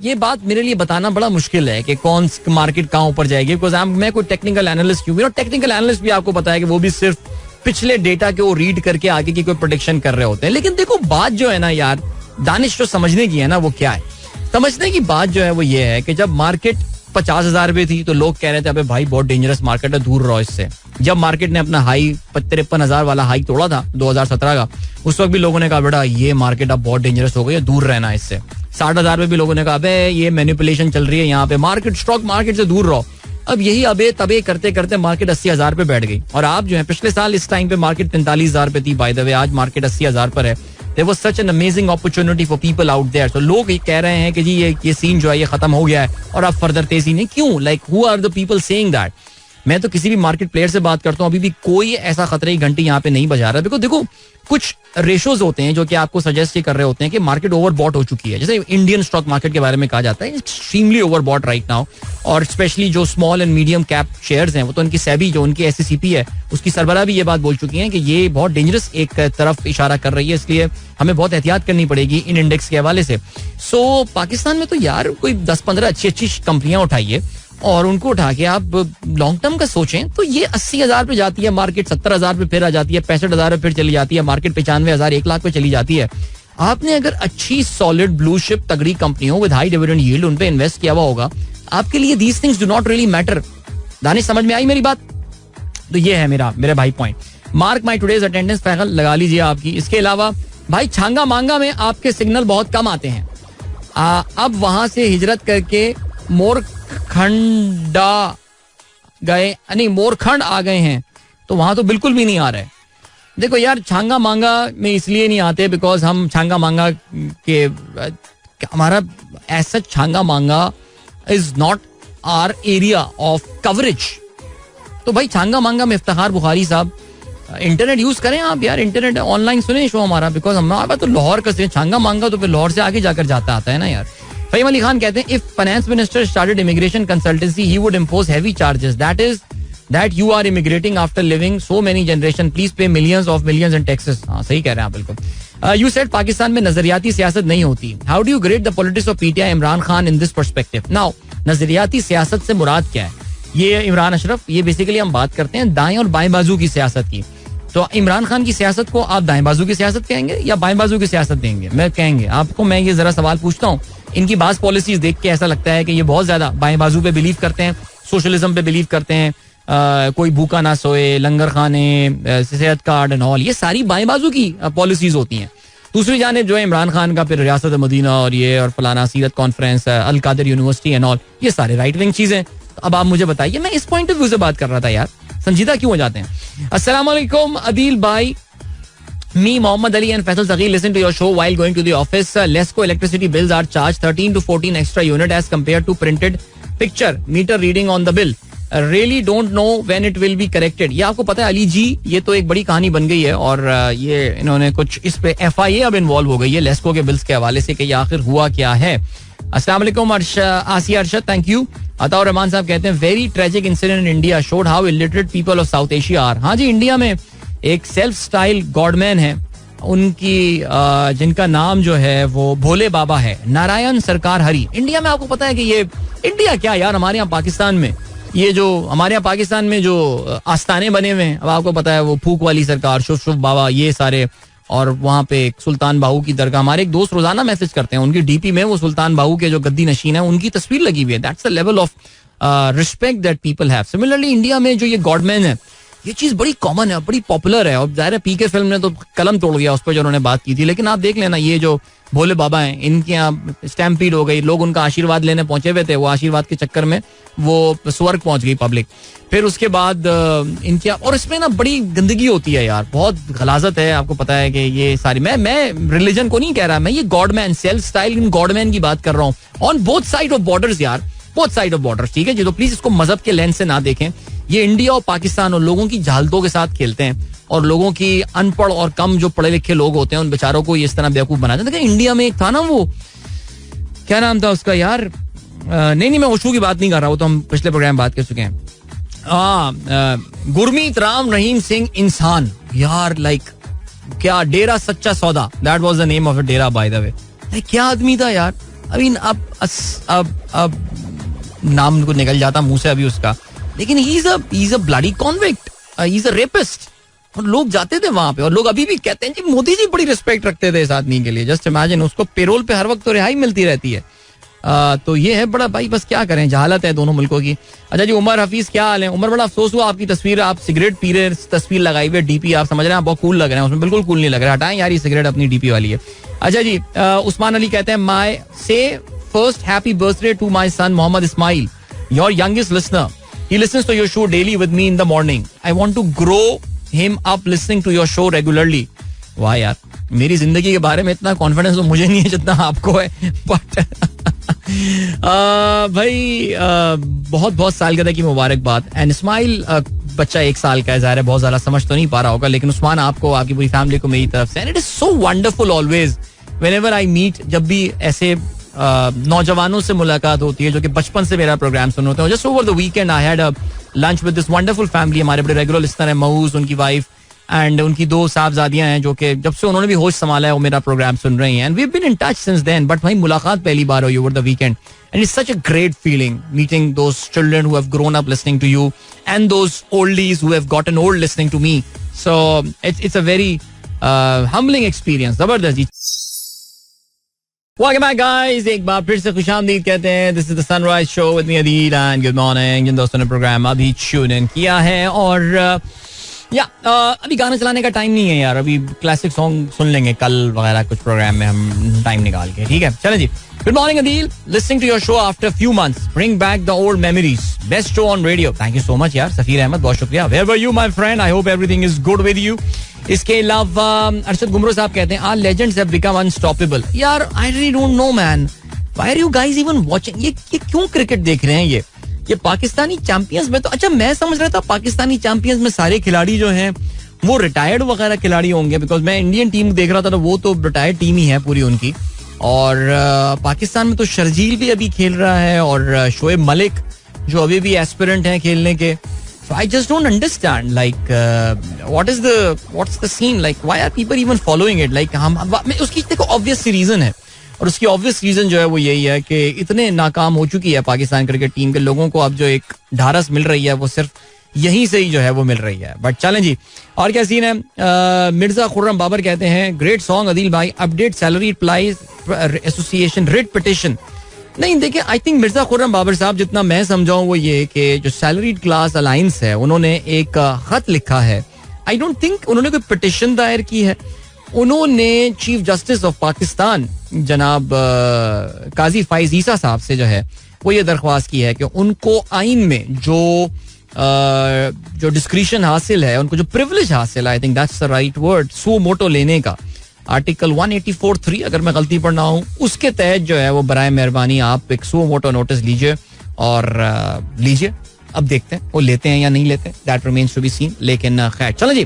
ये बात मेरे लिए बताना बड़ा मुश्किल है कि कौन मार्केट कहाँ ऊपर जाएगी, बिकॉज मैं कोई टेक्निकल एनालिस्ट क्यों. टेक्निकल एनालिस्ट भी आपको पता है कि वो भी सिर्फ पिछले डेटा के वो रीड करके आगे की कोई प्रेडिक्शन कर रहे होते हैं. लेकिन देखो, बात जो है ना यार दानिश, जो समझने की है ना, वो क्या है. समझने की बात जो है वो ये है कि जब मार्केट 50,000 पे थी तो लोग कह रहे थे अबे भाई बहुत डेंजरस मार्केट है, दूर रहो इससे. जब मार्केट ने अपना हाई 53,000 वाला हाई तोड़ा था 2017 का, उस वक्त भी लोगों ने कहा बेटा ये मार्केट अब बहुत डेंजरस हो गई है, दूर रहना इससे. 60,000 पे भी लोगों ने कहा अबे ये मैनिपुलेशन चल रही है यहाँ पे, मार्केट स्टॉक मार्केट से दूर रहो. अब यही अबे तबे करते करते मार्केट 80,000 पे बैठ गई. और आप जो है पिछले साल इस टाइम पे मार्केट 43,000 पे थी, बाय द वे आज मार्केट 80,000 पर है. There was such an amazing opportunity for people out there. So लोग ये कह रहे हैं कि जी ये सीन जो है ये खत्म हो गया है और अब फर्दर तेजी नहीं. क्यों? Like who are the people saying that? मैं तो किसी भी मार्केट प्लेयर से बात करता हूँ, अभी भी कोई ऐसा खतरे की घंटी यहाँ पे नहीं बजा रहा. देखो कुछ रेशोज होते हैं जो कि आपको सजेस्ट कर रहे होते हैं कि मार्केट ओवरबॉट हो चुकी है. जैसे इंडियन स्टॉक मार्केट के बारे में कहा जाता है एक्सट्रीमली ओवरबॉट राइट नाउ. और स्पेशली जो small and medium cap shares हैं, वो तो उनकी सेबी जो उनकी SECP है उसकी सरबराह भी ये बात बोल चुकी है कि ये बहुत डेंजरस एक तरफ इशारा कर रही है, इसलिए हमें बहुत एहतियात करनी पड़ेगी इन इंडेक्स के हवाले से. सो पाकिस्तान में तो यार कोई 10-15 अच्छी कंपनियां उठाइए और उनको उठा के आप लॉन्ग टर्म का सोचें तो ये 80,000 पे जाती है मार्केट, 70,000 पे फिर आ जाती है, 65,000 पे फिर चली जाती है मार्केट, 95,000 1 लाख पे चली जाती है. आपने अगर अच्छी सॉलिड ब्लू शिप तगड़ी कंपनियों विद हाई डिविडेंड यील्ड उन पे इन्वेस्ट किया हुआ होगा, आपके लिए these things do not really matter. Danish, समझ में आई मेरी बात? तो ये है मेरे भाई point. Mark my today's attendance panel लगा लीजिए आपकी. इसके अलावा भाई छांगा मांगा में आपके सिग्नल बहुत कम आते हैं. अब वहां से हिजरत करके मोरखंड आ गए हैं, तो वहां तो बिल्कुल भी नहीं आ रहे. देखो यार, छांगा मांगा में इसलिए नहीं आते बिकॉज हम छांगा मांगा के हमारा ऐसा Changa Manga is not our area of coverage. तो भाई छांगा मांगा में इफ्तिखार बुखारी साहब, इंटरनेट यूज करें आप यार, इंटरनेट ऑनलाइन सुने शो हमारा, बिकॉज हमारा तो लाहौर का से छांगा मांगा तो फिर लाहौर से आगे जाकर जाता आता है ना यार. फहीम अली खान कहते हैं if finance minister started immigration consultancy he would impose heavy charges that you are immigrating after living so many generation, please pay millions of millions in taxes. हाँ सही कह रहे हैं आप बिल्कुल. यू सेड पाकिस्तान में नजरियाती सियासत नहीं होती. How do you grade the politics of PTI Imran Khan in this perspective? Now नजरियाती सियासत से मुराद क्या है? ये इमरान अशरफ, ये बेसिकली हम बात करते हैं दाएं और बाएं बाजू की सियासत की. तो इमरान खान की सियासत को आप दाएं बाजू की सियासत कहेंगे या बाएं बाजू की सियासत देंगे? मैं कहेंगे आपको, मैं ये जरा सवाल पूछता हूँ. इनकी बात पॉलिसीज देख के ऐसा लगता है कि ये बहुत ज्यादा बाएं बाजू पे बिलीव करते हैं, सोशलिज्म पे बिलीव करते हैं. कोई भूखा ना सोए, लंगर खाने, सेहत कार्ड एंड ऑल, ये सारी बाएं बाजू की पॉलिसीज होती हैं. दूसरी जानिब जो है इमरान खान का फिर रियासत मदीना और ये और फलाना Seerat conference, Al Qadir university and all, ये सारे राइट विंग चीजें. अब आप मुझे बताइए, मैं इस पॉइंट ऑफ व्यू से बात कर रहा था यार, संजीदा क्यों हो जाते हैं? अस्सलाम वालेकुम अदील भाई. Me, Mohammad Ali and Faisal Saghir listen to your show while going to the office. Lesco electricity bills are charged 13 to 14 extra unit as compared to printed picture meter reading on the bill. Really don't know when it will be corrected. ये आपको पता है अली जी, ये तो एक बड़ी कहानी बन गई है और ये इन्होंने कुछ इस पे FIA अब इन्वॉल्व हो गई है लेस्को के बिल्स के हवाले से कि ये आखिर हुआ क्या है. अस्सलाम वालेकुम आसिया अरशद, थैंक यू. अताउर रहमान साहब कहते हैं very tragic incident in India showed how illiterate people of South Asia are. हाँ जी, इंडिया में एक सेल्फ स्टाइल गॉडमैन है, उनकी जिनका नाम जो है वो भोले बाबा है, नारायण सरकार हरी. इंडिया में आपको पता है कि ये इंडिया क्या यार, हमारे यहाँ पाकिस्तान में ये जो हमारे यहाँ पाकिस्तान में जो आस्थाने बने हुए हैं, अब आपको पता है वो फूक वाली सरकार, शुभ शुभ बाबा, ये सारे, और वहाँ पे सुल्तान बाहू की दरगाह. हमारे एक दोस्त रोजाना मैसेज करते हैं, उनकी डीपी में वो सुल्तान बाहू के जो गद्दी नशीन है उनकी तस्वीर लगी हुई है. That's the level of respect that people have. Similarly India में जो ये गॉडमैन है, ये चीज बड़ी कॉमन है, बड़ी पॉपुलर है. और जाहिर है पीके फिल्म ने तो कलम तोड़ गया उस पर जो उन्होंने बात की थी. लेकिन आप देख लेना, ये जो भोले बाबा हैं, इनके यहाँ स्टैम्पीड हो गई, लोग उनका आशीर्वाद लेने पहुंचे हुए थे, वो आशीर्वाद के चक्कर में वो स्वर्ग पहुंच गई पब्लिक. फिर उसके बाद इनके, और इसमें ना बड़ी गंदगी होती है यार, बहुत गलाजत है. आपको पता है कि ये सारी, मैं रिलीजन को नहीं कह रहा, मैं ये godman, self style in godman की बात कर रहा हूँ on both side of borders यार, बोथ साइड ऑफ बॉर्डर्स. ठीक है जी, तो प्लीज इसको मजहब के लेंस से ना देखें. ये इंडिया और पाकिस्तान और लोगों की जहालतों के साथ खेलते हैं और लोगों की अनपढ़ और कम जो पढ़े लिखे लोग होते हैं उन बेचारों को इस तरह बेवकूफ बनाते हैं. देखिए इंडिया में एक था ना, वो क्या नाम था उसका यार, नहीं मैं ओशो की बात नहीं कर रहा, वो तो हम पिछले प्रोग्राम बात कर चुके हैं. गुरमीत राम रहीम सिंह इंसान यार, लाइक क्या डेरा सच्चा सौदा, that was the name of a Dera bye the वे. क्या आदमी था यार. आई मीन अब नाम को निकल जाता मुंह से अभी उसका, लेकिन he is a bloody convict, he is a rapist. और लोग जाते थे वहां पे और लोग अभी भी कहते हैं जी मोदी जी बड़ी रिस्पेक्ट रखते थे इस आदमी के लिए. जस्ट इमेजिन, उसको पेरोल पे हर वक्त तो रिहाई मिलती रहती है. तो ये है बड़ा भाई, बस क्या करें, जहालत है दोनों मुल्कों की. अच्छा जी, उमर हफीज क्या हाल है? उमर, बड़ा अफसोस हुआ आपकी तस्वीर, आप सिगरेट पी रहे, तस्वीर लगाई हुई डीपी, आप समझ रहे हैं आप बहुत कूल लग रहे हैं, उसमें बिल्कुल कूल नहीं लग रहा. हटाएं यार ये सिगरेट, अपनी डीपी वाली है. अच्छा जी, उस्मान अली कहते हैं may I say first happy birthday to my son Mohammad Ismail, your youngest listener. He listens to your show daily with me in the morning. I want to grow him up listening to your show regularly. वाह यार, मेरी जिंदगी के बारे में इतना confidence तो मुझे नहीं है जितना आपको है. बट भाई बहुत बहुत सालगिरह की मुबारकबाद. एंड इस्माइल बच्चा 1 साल का है, ज़ाहिर है बहुत ज़्यादा समझ तो नहीं पा रहा होगा, लेकिन उस्मान आपको, आपकी पूरी फैमिली को मेरी तरफ से, and it is so wonderful always whenever I meet, जब भी ऐसे नौजवानों से मुलाकात होती है जो कि बचपन से मेरा प्रोग्राम सुन होते हैं. Just over the weekend I had a lunch with this wonderful family. हमारे बड़े रेगुलर लिस्नर हैं मऊज, उनकी वाइफ एंड उनकी 2 साहबजादियां हैं जो कि जब से उन्होंने भी होश संभाला है वो मेरा प्रोग्राम सुन रही हैं. And we have been in touch since then, but भाई मुलाकात पहली बार हुई over the weekend and it's such a great feeling meeting those children who have grown up listening to you and those oldies who have gotten old listening to me. So it's a very humbling experience. जबरदस्त जी. Welcome back guys, एक बार फिर से खुशामदीद कहते हैं. This is the sunrise show with me Adeel and good morning. जिन दोस्तों ने प्रोग्राम अभी ट्यून इन किया है और अभी गाना चलाने का टाइम नहीं है यार, अभी क्लासिक सॉन्ग सुन लेंगे कल वगैरह कुछ प्रोग्राम में हम टाइम निकाल के. ठीक है, चलें जी. Good morning Adeel, listening to your show after few months, bring back the old memories, best show on radio. Thank you so much यार सफीर अहमद, बहुत शुक्रिया. Where were you my friend, I hope everything is good with you. इसके अलावा अरशद गुमरो साहब कहते हैं are legends have become unstoppable. यार I really don't know man, why are you guys even watching? ये क्यों क्रिकेट देख रहे हैं? ये पाकिस्तानी चैंपियंस में तो, अच्छा मैं समझ रहा था पाकिस्तानी चैंपियंस में सारे खिलाड़ी जो हैं वो रिटायर्ड वगैरह खिलाड़ी होंगे, बिकॉज मैं इंडियन टीम देख रहा था तो वो तो रिटायर्ड टीम ही है पूरी उनकी. और पाकिस्तान में तो शर्जील भी अभी खेल रहा है और शोएब मलिक जो अभी भी एस्पिरेंट हैं खेलने के. So I just don't understand, like, what's the scene, like, why are people even following it? Like, उसकी देखो obvious सी reason है, और उसकी obvious reason जो है वो यही है कि इतने नाकाम हो चुकी है पाकिस्तान क्रिकेट टीम के लोगों को, अब जो एक ढारस मिल रही है वो सिर्फ यहीं से ही जो है वो मिल रही है. बट चलें जी, और क्या सीन है. मिर्जा खुर्रम बाबर कहते हैं ग्रेट सॉन्ग अदील भाई, update salary apply association writ petition. नहीं देखिए, आई थिंक मिर्जा खुर्रम बाबर साहब, जितना मैं समझाऊं वो ये कि जो सैलरीड क्लास अलायंस है उन्होंने एक खत लिखा है. आई डोंट थिंक उन्होंने कोई पिटिशन दायर की है. उन्होंने चीफ जस्टिस ऑफ पाकिस्तान जनाब काजी फाइज ईसा साहब से जो है वो ये दरख्वास्त की है कि उनको आइन में जो डिस्क्रिशन हासिल है, उनको जो प्रिविलेज हासिल है, I think that's the right word, suo motu लेने का, आर्टिकल 184(3) अगर मैं गलती पर ना हूं, उसके तहत जो है वो बराए मेहरबानी आप एक सू मोटो नोटिस लीजिए और लीजिए. अब देखते हैं वो लेते हैं या नहीं लेते, that remains to be seen. लेकिन खैर चलो जी.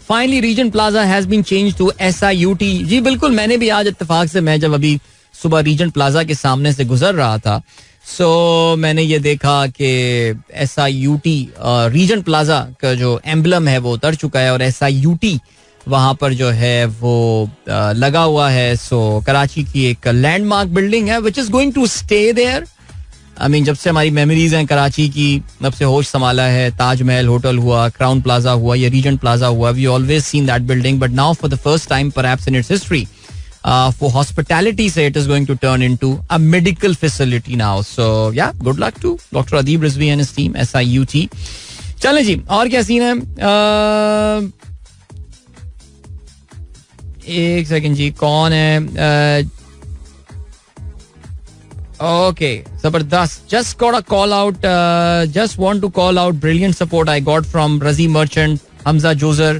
Finally regent plaza has been change to SIUT. जी बिल्कुल, मैंने भी आज इत्तेफाक से, मैं जब अभी सुबह रीजेंट प्लाजा के सामने से गुजर रहा था, सो मैंने ये देखा कि SIUT रीजेंट प्लाजा का जो एम्बलम है वो उतर चुका है और SIUT वहाँ पर जो है वो लगा हुआ है. सो कराची की एक लैंडमार्क बिल्डिंग है which is going to stay there. I mean, जब से हमारी मेमोरीज हैं कराची की, जब से होश संभाला है, ताजमहल होटल हुआ, क्राउन प्लाजा हुआ, या रीजेंट प्लाजा हुआ, we always seen that building, but now for the first time perhaps in its history, for hospitality say it is going to turn into a medical facility now. So yeah, good luck to Dr. Adib Rizvi and his team, SIUT. चलें जी, और क्या scene है. एक second जी, कौन है. Okay, जबरदस्त. Just got a call out. Just want to call out brilliant support I got from Razi Merchant, Hamza Jozer,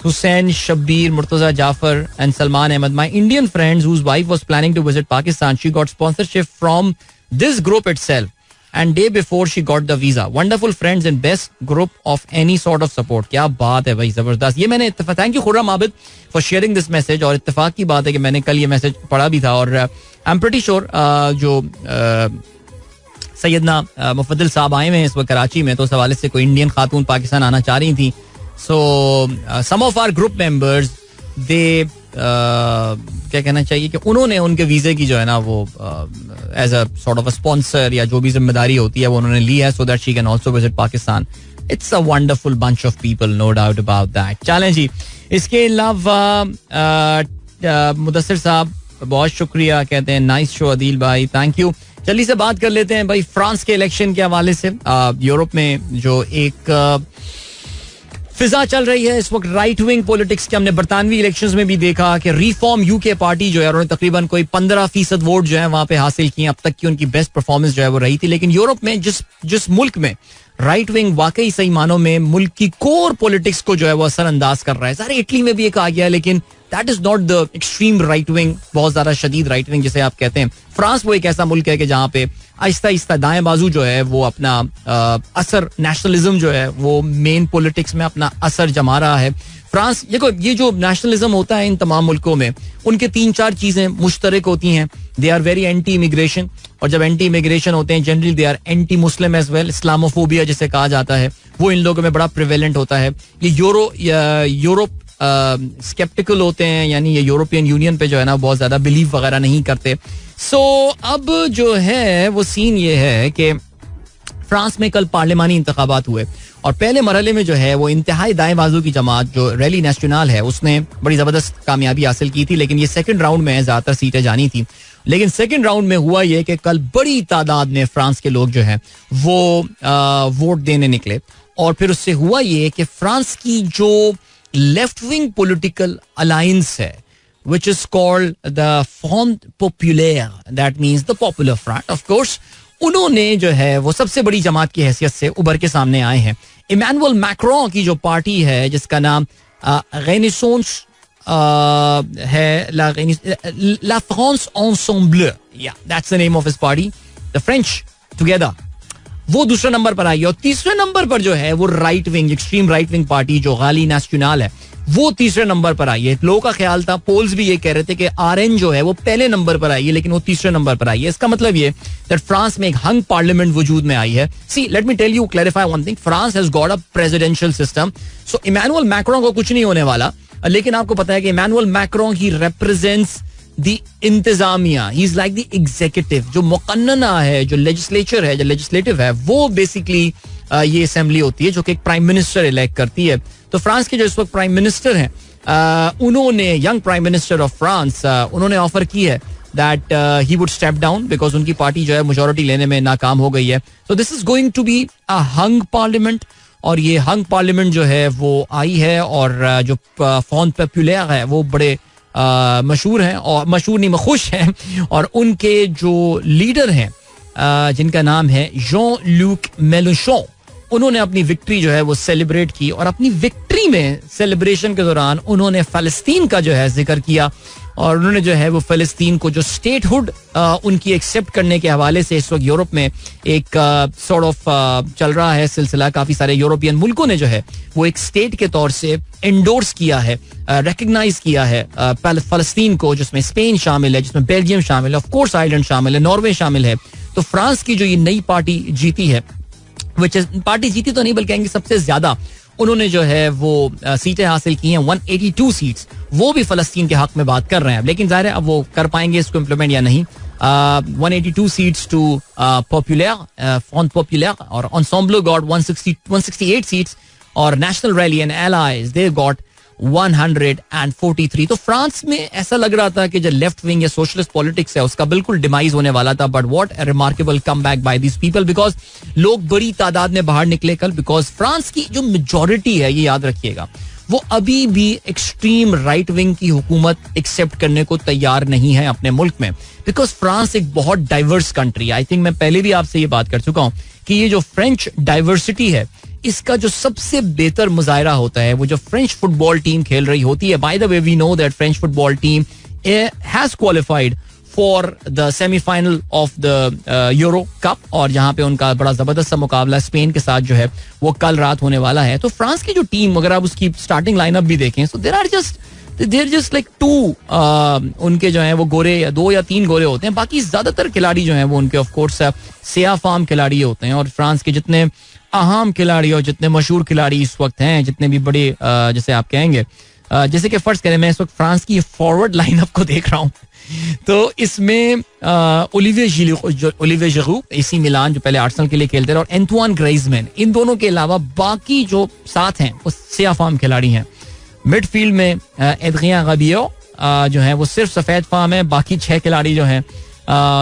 Hussain Shabbir, Murtaza Jafar and Salman Ahmed. My Indian friends whose wife was planning to visit Pakistan, she got sponsorship from this group itself and day before she got the visa. Wonderful friends and best group of any sort of support. क्या बात है भाई, जबरदस्त. ये मैंने thank you Khurram Abid for sharing this message. और इत्तेफाक की बात है कि मैंने कल ये मैसेज पढ़ा भी था और आई एम प्रीटी श्योर जो सैयदना मुफद्दिल साहब आए हुए हैं इस वक्त कराची में, तो उस हवाले से कोई इंडियन खातून पाकिस्तान आना चाह रही थी. So some of our group members, they क्या कहना चाहिए कि उन्होंने उनके वीजे की जो है ना वो as a sort of a sponsor या जो भी जिम्मेदारी होती है वो उन्होंने ली है, so that she can also visit Pakistan. It's a wonderful bunch of people, no doubt about that. चलें जी, इसके अलावा मुदस्सिर साहब बहुत शुक्रिया, कहते हैं नाइस शो अदील भाई, थैंक यू. जल्दी से बात कर लेते हैं भाई फ्रांस के इलेक्शन के हवाले से. यूरोप में जो एक फिजा चल रही है इस वक्त राइट विंग पॉलिटिक्स के, हमने बरतानवी इलेक्शंस में भी देखा कि रिफॉर्म यूके पार्टी जो है उन्होंने तकरीबन कोई 15% वोट जो है वहां पे हासिल किए. अब तक की उनकी बेस्ट परफॉर्मेंस जो है वो रही थी. लेकिन यूरोप में जिस मुल्क में राइट विंग वाकई सही मानों में मुल्क की कोर पॉलिटिक्स को जो है वो असरअंदाज कर रहा है. सारे इटली में भी एक आ गया, लेकिन that is not the extreme right wing, बहुत ज्यादा शदीद राइट विंग जिसे आप कहते हैं. फ्रांस वो एक ऐसा मुल्क है कि जहां पे आहिस्ता आहिस्ता दाएं बाजू जो है वो अपना असर, नेशनलिज्म जो है वो मेन पॉलिटिक्स में अपना असर जमा रहा है. फ्रांस, देखो ये जो नेशनलिज्म होता है इन तमाम मुल्कों में, उनके 3-4 चीजें मुश्तरक होती हैं. They are very anti immigration, और जब एंटी इमिग्रेशन होते हैं generally they are anti Muslim as well. Islamophobia जिसे कहा जाता है वो इन लोगों में बड़ा प्रिवेलेंट होता है. ये यूरोप स्केप्टिकल होते हैं, यानी ये यूरोपियन यूनियन पे जो है ना बहुत ज्यादा बिलीव वगैरह नहीं करते. सो अब जो है वो सीन ये है कि फ्रांस में कल पार्लिमानी इंतखाबात हुए और पहले मरहले में जो है वो इंतहाई दाएं बाजू की जमात जो रैली नेशनल है उसने बड़ी जबरदस्त कामयाबी हासिल की थी. लेकिन ये सेकंड राउंड में ज्यादातर सीटें जानी थी. लेकिन सेकंड राउंड में हुआ ये कि कल बड़ी तादाद में फ्रांस के लोग जो है वो वोट देने निकले. और फिर उससे हुआ ये कि फ्रांस की जो लेफ्ट विंग पॉलिटिकल अलायंस है which is called the Front Populaire, that means the Popular Front, of course, उन्होंने जो है वो सबसे बड़ी जमात की हैसियत से उभर के सामने आए हैं. इमैनुअल मैक्रोन की जो पार्टी है जिसका नाम रेनेसांस है, La France Ensemble, yeah, that's the name of his party, the French Together, वो दूसरे नंबर पर आई. और तीसरे नंबर पर जो है वो right wing, extreme right wing party जो गाली नेशनल है, वो तीसरे नंबर पर आई है. लोगों का ख्याल था, पोल्स भी ये कह रहे थे कि आरएन जो है वो पहले नंबर पर आई है, लेकिन वो तीसरे नंबर पर आई है. इसका मतलब ये दैट फ्रांस में एक हंग पार्लियामेंट वजूद में आई है. See let me tell you, clarify one thing, France has got a presidential system. So Emmanuel Macron को कुछ नहीं होने वाला, लेकिन आपको पता है कि Emmanuel Macron he represents the इंतजामिया, he is like the executive. जो मुकन्नना है, जो लेजिस्लेचर है, जो लेजिस्लेटिव है, वो बेसिकली ये असेंबली होती है जो कि एक प्राइम मिनिस्टर इलेक्ट करती है. तो फ्रांस के जो इस वक्त प्राइम मिनिस्टर हैं, उन्होंने, young prime minister of France, उन्होंने ऑफर की है that he would step down because उनकी पार्टी जो है मेजॉरिटी लेने में नाकाम हो गई है. So this is going to be a hung parliament. और ये हंग पार्लियामेंट जो है वो आई है, और जो फ्रंट पॉपुलर है वो बड़े मशहूर हैं, और मशहूर नहीं, खुश हैं. और उनके जो लीडर हैं जिनका नाम है जॉन लूक मेलनशॉन, उन्होंने अपनी विक्ट्री जो है वो सेलिब्रेट की. और अपनी विक्ट्री में सेलिब्रेशन के दौरान उन्होंने फलस्तीन का जो है जिक्र किया, और उन्होंने जो है वो फलस्तीन को जो स्टेटहुड उनकी एक्सेप्ट करने के हवाले से इस वक्त यूरोप में एक सॉर्ट ऑफ चल रहा है सिलसिला. काफी सारे यूरोपियन मुल्कों ने जो है वो एक स्टेट के तौर से एंडोर्स किया है, रिकग्नाइज किया है फलस्तीन को, जिसमें स्पेन शामिल है, जिसमें बेल्जियम शामिल है, ऑफ कोर्स आयरलैंड शामिल है, नॉर्वे शामिल है. तो फ्रांस की जो ये नई पार्टी जीती है, पार्टी जीती तो नहीं बल्कि कहेंगे सबसे ज्यादा उन्होंने जो है वो सीटें हासिल की हैं, 182 सीट्स. वो भी फलस्तीन के हक में बात कर रहे हैं, लेकिन जाहिर है अब वो कर पाएंगे इसको इम्प्लीमेंट या नहीं. 182 seats to popular, front popular, और एन्सेम्बल गॉट 168 सीट्स, और national rally and allies they got 143. तो फ्रांस में ऐसा लग रहा था कि जो लेफ्ट विंग या सोशलिस्ट पॉलिटिक्स है उसका बिल्कुल डिमाइज होने वाला था. But what a remarkable comeback by these people, because लोग बड़ी तादाद में बाहर निकले कल. बिकॉज फ्रांस की जो मेजॉरिटी है, ये याद रखिएगा, वो अभी भी एक्सट्रीम राइट विंग की हुकूमत एक्सेप्ट करने को तैयार नहीं है अपने मुल्क में. बिकॉज फ्रांस एक बहुत डाइवर्स कंट्री. आई थिंक मैं पहले भी आपसे ये बात कर चुका हूं कि ये जो फ्रेंच डाइवर्सिटी है, इसका जो सबसे बेहतर मुजाहरा होता है वो जो फ्रेंच फुटबॉल टीम खेल रही होती है. By the way we know that French football team has qualified for the semifinal of the Euro cup, और जहां पे उनका बड़ा जबरदस्त सा मुकाबला स्पेन के साथ जो है वो कल रात होने वाला है. तो फ्रांस की जो टीम, अगर आप उसकी स्टार्टिंग लाइनअप भी देखें, so there are just like two, उनके जो है वो गोरे, 2 या 3 गोरे होते हैं. बाकी ज्यादातर खिलाड़ी जो हैं वो उनके ऑफ कोर्स सिया फार्म खिलाड़ी होते हैं. और फ्रांस के जितने अहम खिलाड़ी और जितने मशहूर खिलाड़ी इस वक्त हैं, जितने भी बड़े जैसे आप कहेंगे, जैसे कि फर्ज करें मैं इस वक्त फ्रांस की फॉरवर्ड लाइनअप को देख रहा हूँ, तो इसमें ओलिविये जिरू, एसी मिलान जो पहले आर्सेनल के लिए खेलते रहे, और एंटवान ग्राइजमैन, इन दोनों के अलावा बाकी जो 7 हैं वो सिया फार्म खिलाड़ी हैं. मिडफील्ड में एड्रियन राबियो जो है वो सिर्फ सफेद फार्म है, बाकी 6 खिलाड़ी जो हैं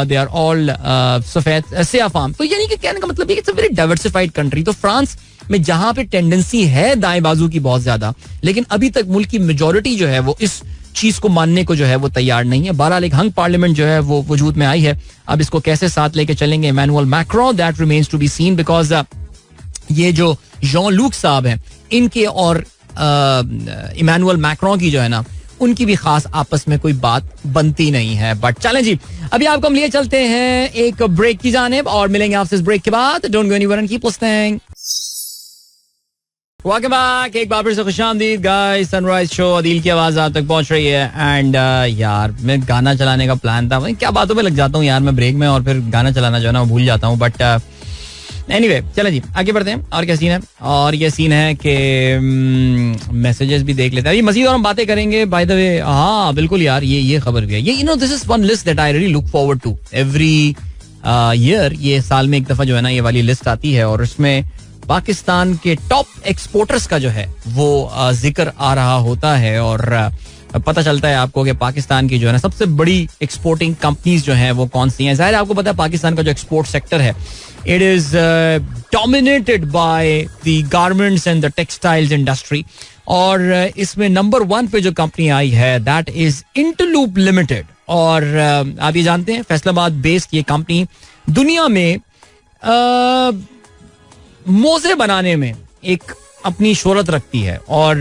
दे आर ऑल सफेद सिया फार्म. तो यानी कि कहने का मतलब है कि it's a very diversified country. तो फ्रांस में जहां पे टेंडेंसी है दाएं बाजू की बहुत ज्यादा, लेकिन अभी तक मुल्क की मेजॉरिटी जो है वो इस चीज को मानने को जो है वो तैयार नहीं है. बहरहाल एक हंग पार्लियामेंट जो है वो वजूद में आई है. अब इसको कैसे साथ लेके चलेंगे Emmanuel Macron, that remains to be seen. Because ये जो जॉन लूक साहब हैं, इनके और इमैनुअल मैक्रोन की जो है ना, उनकी भी खास आपस में कोई बात बनती नहीं है. बट चलें जी, अभी आपको हम लिए चलते हैं एक ब्रेक की जानिब, और मिलेंगे आपसे इस ब्रेक के बाद. Don't go anywhere and keep listening. Welcome back, एक बार फिर से खुशामदीद गाइस. सनराइज शो, अदील की आवाज आप तक पहुंच रही है. एंड यार, मैं गाना चलाने का प्लान था, क्या बातों में लग जाता हूँ यार मैं ब्रेक में, और फिर गाना चलाना जो है ना भूल जाता हूँ. बट एनीवे, चलो जी आगे बढ़ते हैं. और क्या सीन है? और ये सीन है कि मैसेजेस भी देख लेते हैं. ये मजीद और हम बातें करेंगे. बाय द वे, हाँ बिल्कुल यार, ये खबर भी है. ये you know this is one list that I really look forward to every year. ये साल में एक दफा जो है ना ये वाली लिस्ट आती है, और उसमें पाकिस्तान के टॉप एक्सपोर्टर्स का जो है वो जिक्र आ रहा होता है. और पता चलता है आपको कि पाकिस्तान की जो है ना सबसे बड़ी एक्सपोर्टिंग कंपनीज जो हैं वो कौन सी हैं. जाहिर है आपको पता है पाकिस्तान का जो एक्सपोर्ट सेक्टर है, it is dominated by the garments and the textiles industry. और इसमें नंबर 1 पे जो कंपनी आई है दैट इज इंटरलूप लिमिटेड. और आप ये जानते हैं फैसलाबाद बेस्ड ये कंपनी दुनिया में मोजे बनाने में एक अपनी शोहरत रखती है. और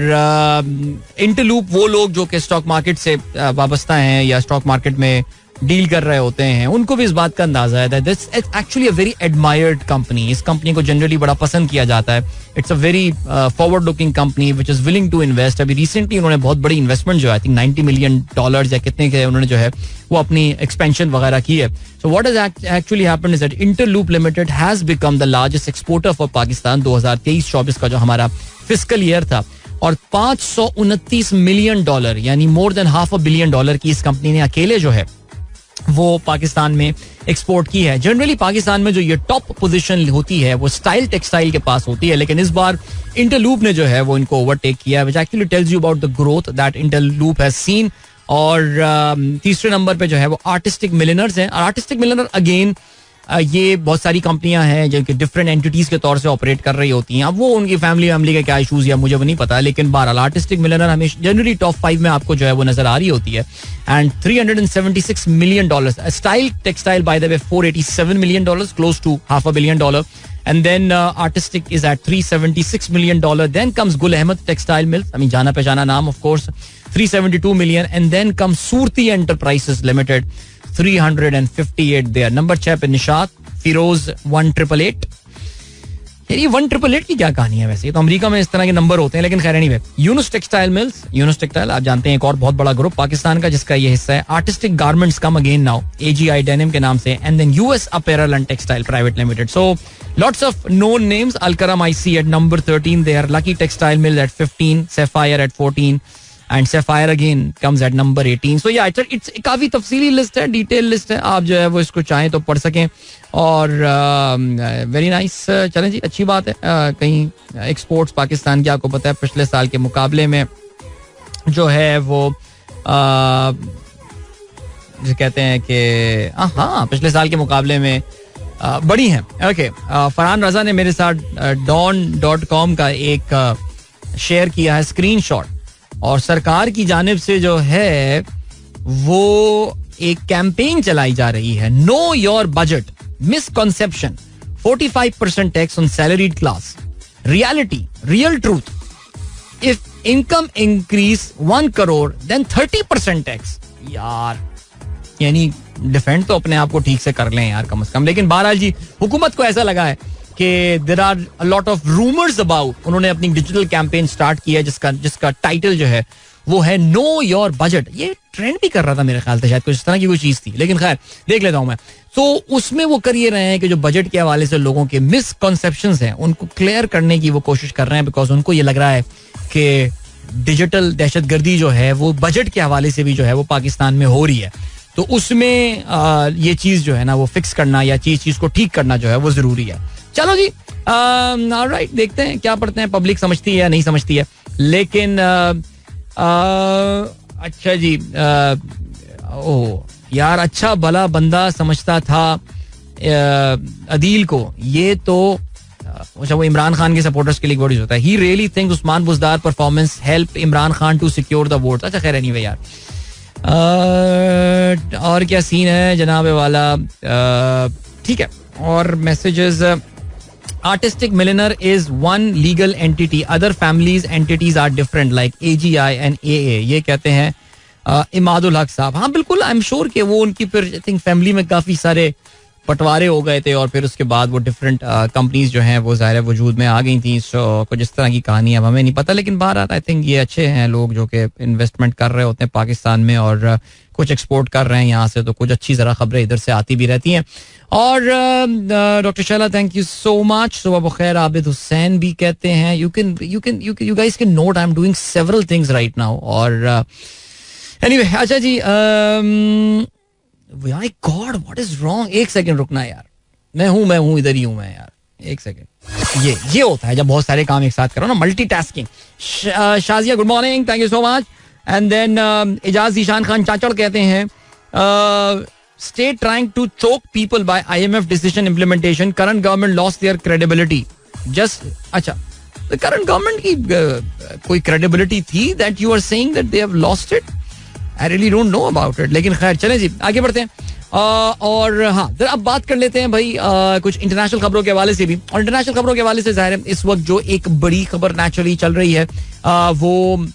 इंटरलूप वो लोग जो कि स्टॉक मार्केट से वाबस्ता हैं या स्टॉक मार्केट में डील कर रहे होते हैं, उनको भी इस बात का अंदाजा है that this is actually a very admired company. इस कंपनी को जनरली बड़ा पसंद किया जाता है. It's a very forward looking company which is willing to invest. अभी रिसेंटली उन्होंने बहुत बड़ी इन्वेस्टमेंट जो है, आई थिंक $90 million या कितने के उन्होंने जो है वो अपनी एक्सपेंशन वगैरह की है. So what is actually happened is that Interloop limited has become the largest exporter for Pakistan. 2023-24 का जो हमारा फिस्कल ईयर था, और $529 million यानी मोर देन $500 million की इस कंपनी ने अकेले जो है वो पाकिस्तान में एक्सपोर्ट की है. जनरली पाकिस्तान में जो ये टॉप पोजीशन होती है वो स्टाइल टेक्सटाइल के पास होती है, लेकिन इस बार इंटरलूप ने जो है वो इनको ओवरटेक किया है, which actually tells you about the growth that Interloop has seen. और तीसरे नंबर पे जो है वो आर्टिस्टिक मिलिनर्स हैं. आर्टिस्टिक मिलिनर अगेन ये बहुत सारी कंपनियां हैं जो कि डिफरेंट एंटिटीज के तौर से ऑपरेट कर रही होती हैं. अब वो उनकी फैमिली के क्या इशूज या मुझे वो नहीं पता, लेकिन बहरहाल आर्टिस्टिक मिलिनर हमेशा जनरली टॉप 5 में आपको जो है वो नजर आ रही होती है. And $376 million. Style textile by the way $487 million, close to $500 million. And then artistic is at $376 million. Then comes Gul Ahmed Textile Mills. I mean, जाना पहचाना नाम, of course, $372 million. And then comes Surti Enterprises Limited, $358 there. Number 6 पे निशात, फिरोज 1888. ये 1888 की क्या कहानी है वैसे? तो अमेरिका में इस तरह के नंबर होते हैं, लेकिन खैर anyway. Yunus textile mills, Yunus textile आप जानते हैं एक और बहुत बड़ा ग्रुप पाकिस्तान का जिसका ये हिस्सा है. Artistic garments come again now, AGI denim के नाम से. And then US apparel and textile private limited. So lots of known names. Al-Karam IC at number 13 there. Lucky Textile Mill at 15, Sapphire at 14, and Sapphire again comes at number 18. So yeah, it's काफी तफसीली list है, detail list है. आप जो है वो इसको चाहें तो पढ़ सकें. और वेरी नाइस. चलें जी, अच्छी बात है. कहीं एक्सपोर्ट्स पाकिस्तान की आपको पता है पिछले साल के मुकाबले में जो है वो जो कहते हैं कि हाँ पिछले साल के मुकाबले में बड़ी हैं. ओके, फरहान रजा ने मेरे साथ don.com का एक शेयर किया है स्क्रीनशॉट, और सरकार की जानिब से जो है वो एक कैंपेन चलाई जा रही है. Know your budget, misconception, 45% tax on salaried class, reality, real truth. If income increase 1 crore then 30% tax. यार यानी डिफेंड तो अपने आप को ठीक से कर लें यार कम से कम. लेकिन बहरहाल जी, हुकूमत को ऐसा लगा है कि there are a lot of rumours about. उन्होंने अपनी डिजिटल कैंपेन स्टार्ट किया है जिसका टाइटल जो है वो है नो योर बजट. ये ट्रेंड भी कर रहा था मेरे ख्याल से, शायद कुछ इस तरह की कोई चीज थी, लेकिन खैर देख लेता हूं मैं. तो उसमें वो कर ये रहे हैं कि जो बजट के हवाले से लोगों के मिसकॉन्सेप्शंस हैं उनको क्लियर करने की वो कोशिश कर रहे हैं, बिकॉज उनको ये लग रहा है कि डिजिटल दहशतगर्दी जो है वो बजट के हवाले से भी जो है वो पाकिस्तान में हो रही है. तो उसमें ये चीज जो है ना वो फिक्स करना या चीज को ठीक करना जो है वो जरूरी है. चलो जी, ऑलराइट, देखते हैं क्या पढ़ते हैं, पब्लिक समझती है या नहीं समझती है. लेकिन अच्छा जी, ओह यार, अच्छा भला बंदा समझता था अदील को. ये तो अच्छा, वो इमरान खान के सपोर्टर्स के लिए वर्ड होता है. He really thinks Usman Buzdar performance help Imran Khan to secure the vote. अच्छा खैर एनीवे यार, और क्या सीन है जनाब वाला. ठीक है, और messages. Artistic Milliner is one legal entity, other families entities are different like AGI and AA. ये कहते हैं इमादुल हक साहब. हाँ बिल्कुल, आई एम श्योर कि वो उनकी फिर आई थिंक फैमिली में काफी सारे बंटवारे हो गए थे और फिर उसके बाद वो डिफरेंट कंपनीज जो हैं वो ज़ाहिर वजूद में आ गई थी. सो कुछ इस तरह की कहानी अब हमें नहीं पता, लेकिन बहरहाल आई थिंक ये अच्छे हैं लोग जो कि इन्वेस्टमेंट कर रहे होते हैं पाकिस्तान में और कुछ एक्सपोर्ट कर रहे हैं यहाँ से, तो कुछ अच्छी ज़रा खबरें इधर से आती भी रहती हैं. और doctor Shaila, thank you so much. सुबह बखैर. आबिद हुसैन भी कहते हैं you guys can note I am doing several things right now. और एनीवे, अच्छा जी, My God, what is wrong? एक सेकंड रुकना यार, मैं हूँ इधर ही हूँ मैं यार, एक सेकंड. ये होता है जब बहुत सारे काम एक साथ करो ना, multitasking. Shazia, good morning, thank you so much. And then Ijaz Zeeshan Khan Chachar कहते हैं state trying to choke people by IMF decision implementation, current government lost their credibility. Just अच्छा, करंट गवर्नमेंट की कोई क्रेडिबिलिटी थी that you are saying that they have lost it? I really don't know about it. लेकिन खैर चलें जी, आगे बढ़ते हैं. और हाँ, अब बात कर लेते हैं भाई कुछ इंटरनेशनल खबरों के हवाले से भी. और इंटरनेशनल खबरों के हवाले से जाहिर है इस वक्त जो एक बड़ी खबर नेचुरली चल रही है वो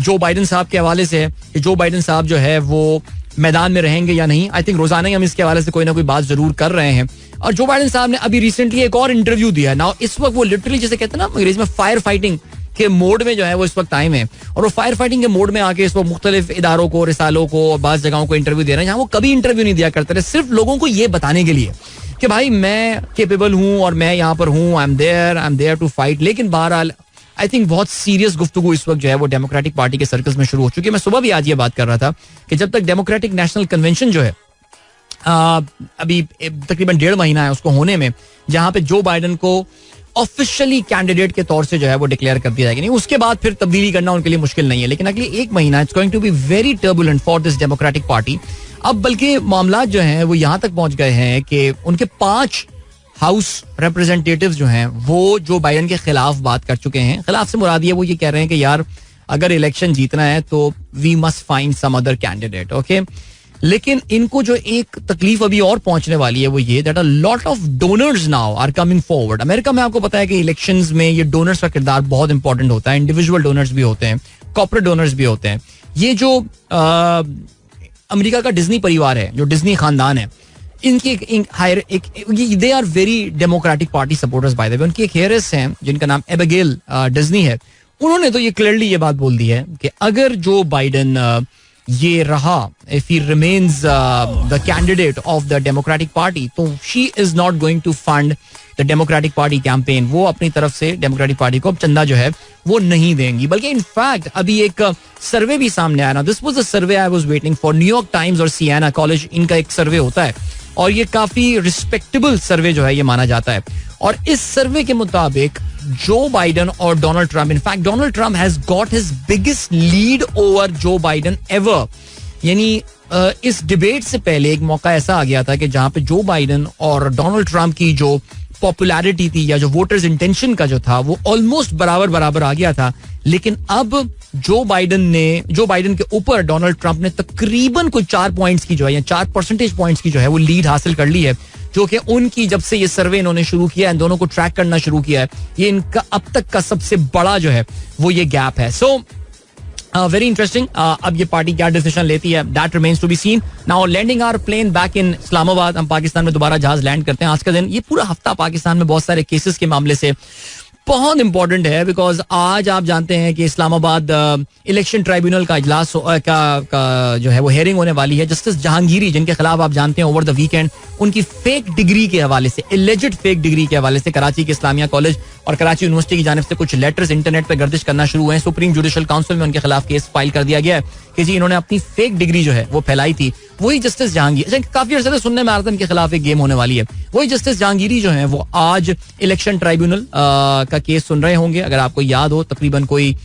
जो बाइडेन साहब के हवाले से है. जो बाइडेन साहब जो है वो मैदान में रहेंगे या नहीं. आई थिंक रोजाना ही हम इसके हवाले से कोई ना कोई बात जरूर कर रहे हैं. और जो बाइडन साहब ने अभी रिसेंटली एक और इंटरव्यू दिया है. नाउ इस वक्त वो लिटरली जैसे कहते हैं ना अंग्रेजी में फायर फाइटिंग के मोड में जो है वो इस वक्त टाइम है. और वो फायर फाइटिंग के मोड में आके इस वक्त मुख्तलिफ इदारों को, रिसालों को और बाज़ जगहों को इंटरव्यू दे रहे हैं जहाँ वो कभी इंटरव्यू नहीं दिया करते थे, सिर्फ लोगों को ये बताने के लिए कि भाई मैं केपेबल हूँ और मैं यहाँ पर हूँ, I am there to fight. लेकिन बहरहाल आई थिंक बहुत सीरियस गुफ्तगू इस वक्त जो है वो डेमोक्रेटिक पार्टी के सर्कल्स में शुरू हो चुकी है. मैं सुबह भी आज ये बात कर रहा था कि जब तक डेमोक्रेटिक नेशनल कन्वेंशन जो है अभी तकरीबन 1.5 महीना है उसको होने में, जहां पे जो बाइडन को ऑफिशियली कैंडिडेट के तौर से जो है वो डिक्लेयर कर दिया जाएगा. नहीं, उसके बाद फिर तब्दीली करना उनके लिए मुश्किल नहीं है. लेकिन अगले 1 महीना it's going to be very turbulent for this democratic party. अब बल्कि मामला जो हैं वो यहां तक पहुंच गए हैं कि उनके 5 हाउस रिप्रेजेंटेटिव्स जो हैं वो जो बाइडन के खिलाफ बात कर चुके हैं. खिलाफ से मुराद वो ये कह रहे हैं कि यार अगर इलेक्शन जीतना है तो we must find some other candidate. Okay, लेकिन इनको जो एक तकलीफ अभी और पहुंचने वाली है वो ये that a lot of donors now are coming forward. America में आपको पता है कि इलेक्शंस में ये डोनर्स का किरदार बहुत इंपॉर्टेंट होता है. इंडिविजुअल डोनर्स भी होते हैं, कॉर्पोरेट डोनर्स भी होते हैं. ये जो अमेरिका का डिज्नी परिवार है, जो डिज्नी खानदान है, इनकी they are very democratic party supporters by the way. उनकी एक हेयरेस हैं जिनका नाम एबिगेल डिज्नी है. उन्होंने तो ये क्लियरली ये बात बोल दी है कि अगर जो बाइडन ये रहा, if he remains the candidate of the Democratic Party, तो she is not going to fund the Democratic Party campaign. वो अपनी तरफ से डेमोक्रेटिक पार्टी को अब चंदा जो है वो नहीं देंगी. बल्कि इनफैक्ट अभी एक सर्वे भी सामने आया ना. This was a survey I was waiting for. New York times और सियाना कॉलेज, इनका एक सर्वे होता है और ये काफी रिस्पेक्टेबल सर्वे जो है ये माना जाता है. और इस सर्वे के मुताबिक जो बाइडन और Donald Trump, in fact Donald Trump has got his biggest lead over जो बाइडन एवर. यानी इस डिबेट से पहले एक मौका ऐसा आ गया था कि जहां पे जो बाइडन और डोनाल्ड ट्रंप की जो पॉपुलैरिटी थी या जो वोटर्स इंटेंशन का जो था वो ऑलमोस्ट बराबर आ गया था. लेकिन अब जो बाइडन के ऊपर डोनाल्ड ट्रंप ने तकरीबन कोई 4 पॉइंट्स की जो है या 4 परसेंटेज पॉइंट्स की जो है वो लीड हासिल कर ली है, जो कि उनकी जब से ये सर्वे इन्होंने शुरू किया है, दोनों को ट्रैक करना शुरू किया है, ये इनका अब तक का सबसे बड़ा जो है वो ये गैप है. So very interesting. अब ये पार्टी क्या डिसीजन लेती है, that remains to be seen. Now landing our plane back in Islamabad. हम पाकिस्तान में दोबारा जहाज लैंड करते हैं. आज का दिन, ये पूरा हफ्ता पाकिस्तान में बहुत सारे केसेस के मामले से बहुत इंपॉर्टेंट है. बिकॉज आज आप जानते हैं कि इस्लामाबाद इलेक्शन ट्राइब्यूनल का इजलास का जो है वो हेयरिंग होने वाली है. जस्टिस जहांगीरी, जिनके खिलाफ आप जानते हैं ओवर द वीकेंड उनकी फेक डिग्री के हवाले से, एलिजिड फेक डिग्री के हवाले से कराची के इस्लामिया कॉलेज और कराची यूनिवर्सिटी की जानिब से कुछ लेटर्स इंटरनेट पर गर्दिश करना शुरू हुए हैं. सुप्रीम जुडिशल काउंसिल में उनके खिलाफ केस फाइल कर दिया गया है कि जी इन्होंने अपनी फेक डिग्री जो है वो फैलाई थी. वही जस्टिस जहांगीर, काफी अर्से से सुनने में आ रहा था इनके खिलाफ एक गेम होने वाली है, वही जस्टिस जहांगीरी जो है वो आज इलेक्शन ट्राइब्यूनल का केस सुन रहे होंगे. अगर आपको याद हो, तकरीबन कोई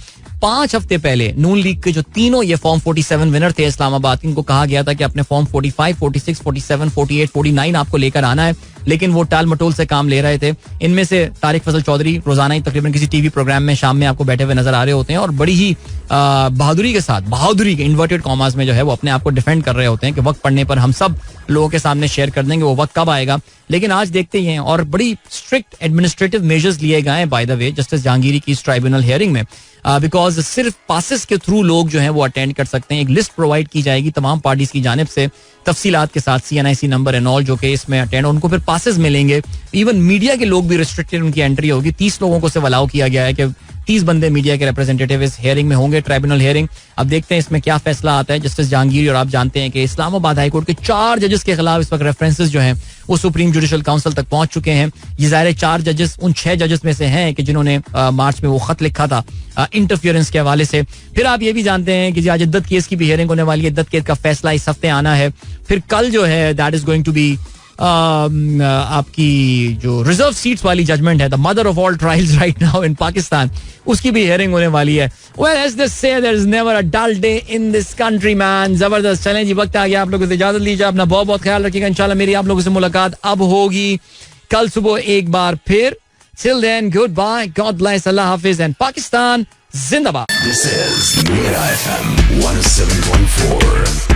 5 हफ्ते पहले नून लीग के जो तीनों ये फॉर्म 47 विनर थे इस्लामाबाद, इनको कहा गया था कि अपने फॉर्म 45, 46, 47, 48, 49 आपको लेकर आना है. लेकिन वो टाल मटोल से काम ले रहे थे. इनमें से तारिक फजल चौधरी रोजाना ही तकरीबन किसी टीवी प्रोग्राम में शाम में आपको बैठे हुए नजर आ रहे होते हैं और बड़ी ही बहादुरी के साथ, बहादुरी के इन्वर्टेड कॉमास में जो है वो अपने आप को डिफेंड कर रहे होते हैं कि वक्त पड़ने पर हम सब लोगों के सामने शेयर कर देंगे, वो वक्त कब आएगा. लेकिन आज देखते ही हैं और बड़ी स्ट्रिक्ट एडमिनिस्ट्रेटिव मेजर्स लिए गए हैं by the way justice Jahangiri की इस ट्राइब्यूनल हियरिंग में. बिकॉज सिर्फ पासिस के थ्रू लोग जो हैं वो अटेंड कर सकते हैं. एक लिस्ट प्रोवाइड की जाएगी तमाम पार्टीज की जानिब से तफसीलात के साथ, CNIC नंबर एंड ऑल, जो कि इसमें अटेंड, उनको फिर पासिस मिलेंगे. इवन मीडिया के लोग भी रिस्ट्रिक्टेड उनकी एंट्री होगी. 30 लोगों को सिर्फ अलाउ किया गया है कि 30 बंदे मीडिया के रिप्रेजेंटेटिव इस हियरिंग में होंगे, ट्राइब्यूनल हियरिंग. अब देखते हैं इसमें क्या फैसला आता है. जस्टिस जहांगीरी, और आप जानते हैं कि इस्लामाबाद हाईकोर्ट के 4 जजेस के खिलाफ इस वक्त रेफरेंसेस जो हैं वो सुप्रीम जुडिशल काउंसिल तक पहुंच चुके हैं. ये ज़ाहिर 4 जजेस उन 6 जजेस में से हैं कि जिन्होंने मार्च में वो खत लिखा था इंटरफियरेंस के हवाले से. फिर आप ये भी जानते हैं कि आज इद्दत केस की भी हियरिंग होने वाली है. इद्दत केस का फैसला इस हफ्ते आना है. फिर कल जो है that is going to be आपकी जो रिजर्व सीट्स वाली जजमेंट है, the mother of all trials right now in Pakistan, उसकी भी हियरिंग होने वाली है. Well as they say there is never a dull day in this country man. जबरदस्त. चलें जी, वक्त आ गया आप लोगों से इजाजत लीजिए. अपना बहुत बहुत ख्याल रखिएगा. इंशाल्लाह मेरी आप लोगों से मुलाकात अब होगी कल सुबह एक बार फिर. Till then, goodbye. God bless. Allah Hafiz and Pakistan Zindabad. This is Mira FM 107.4.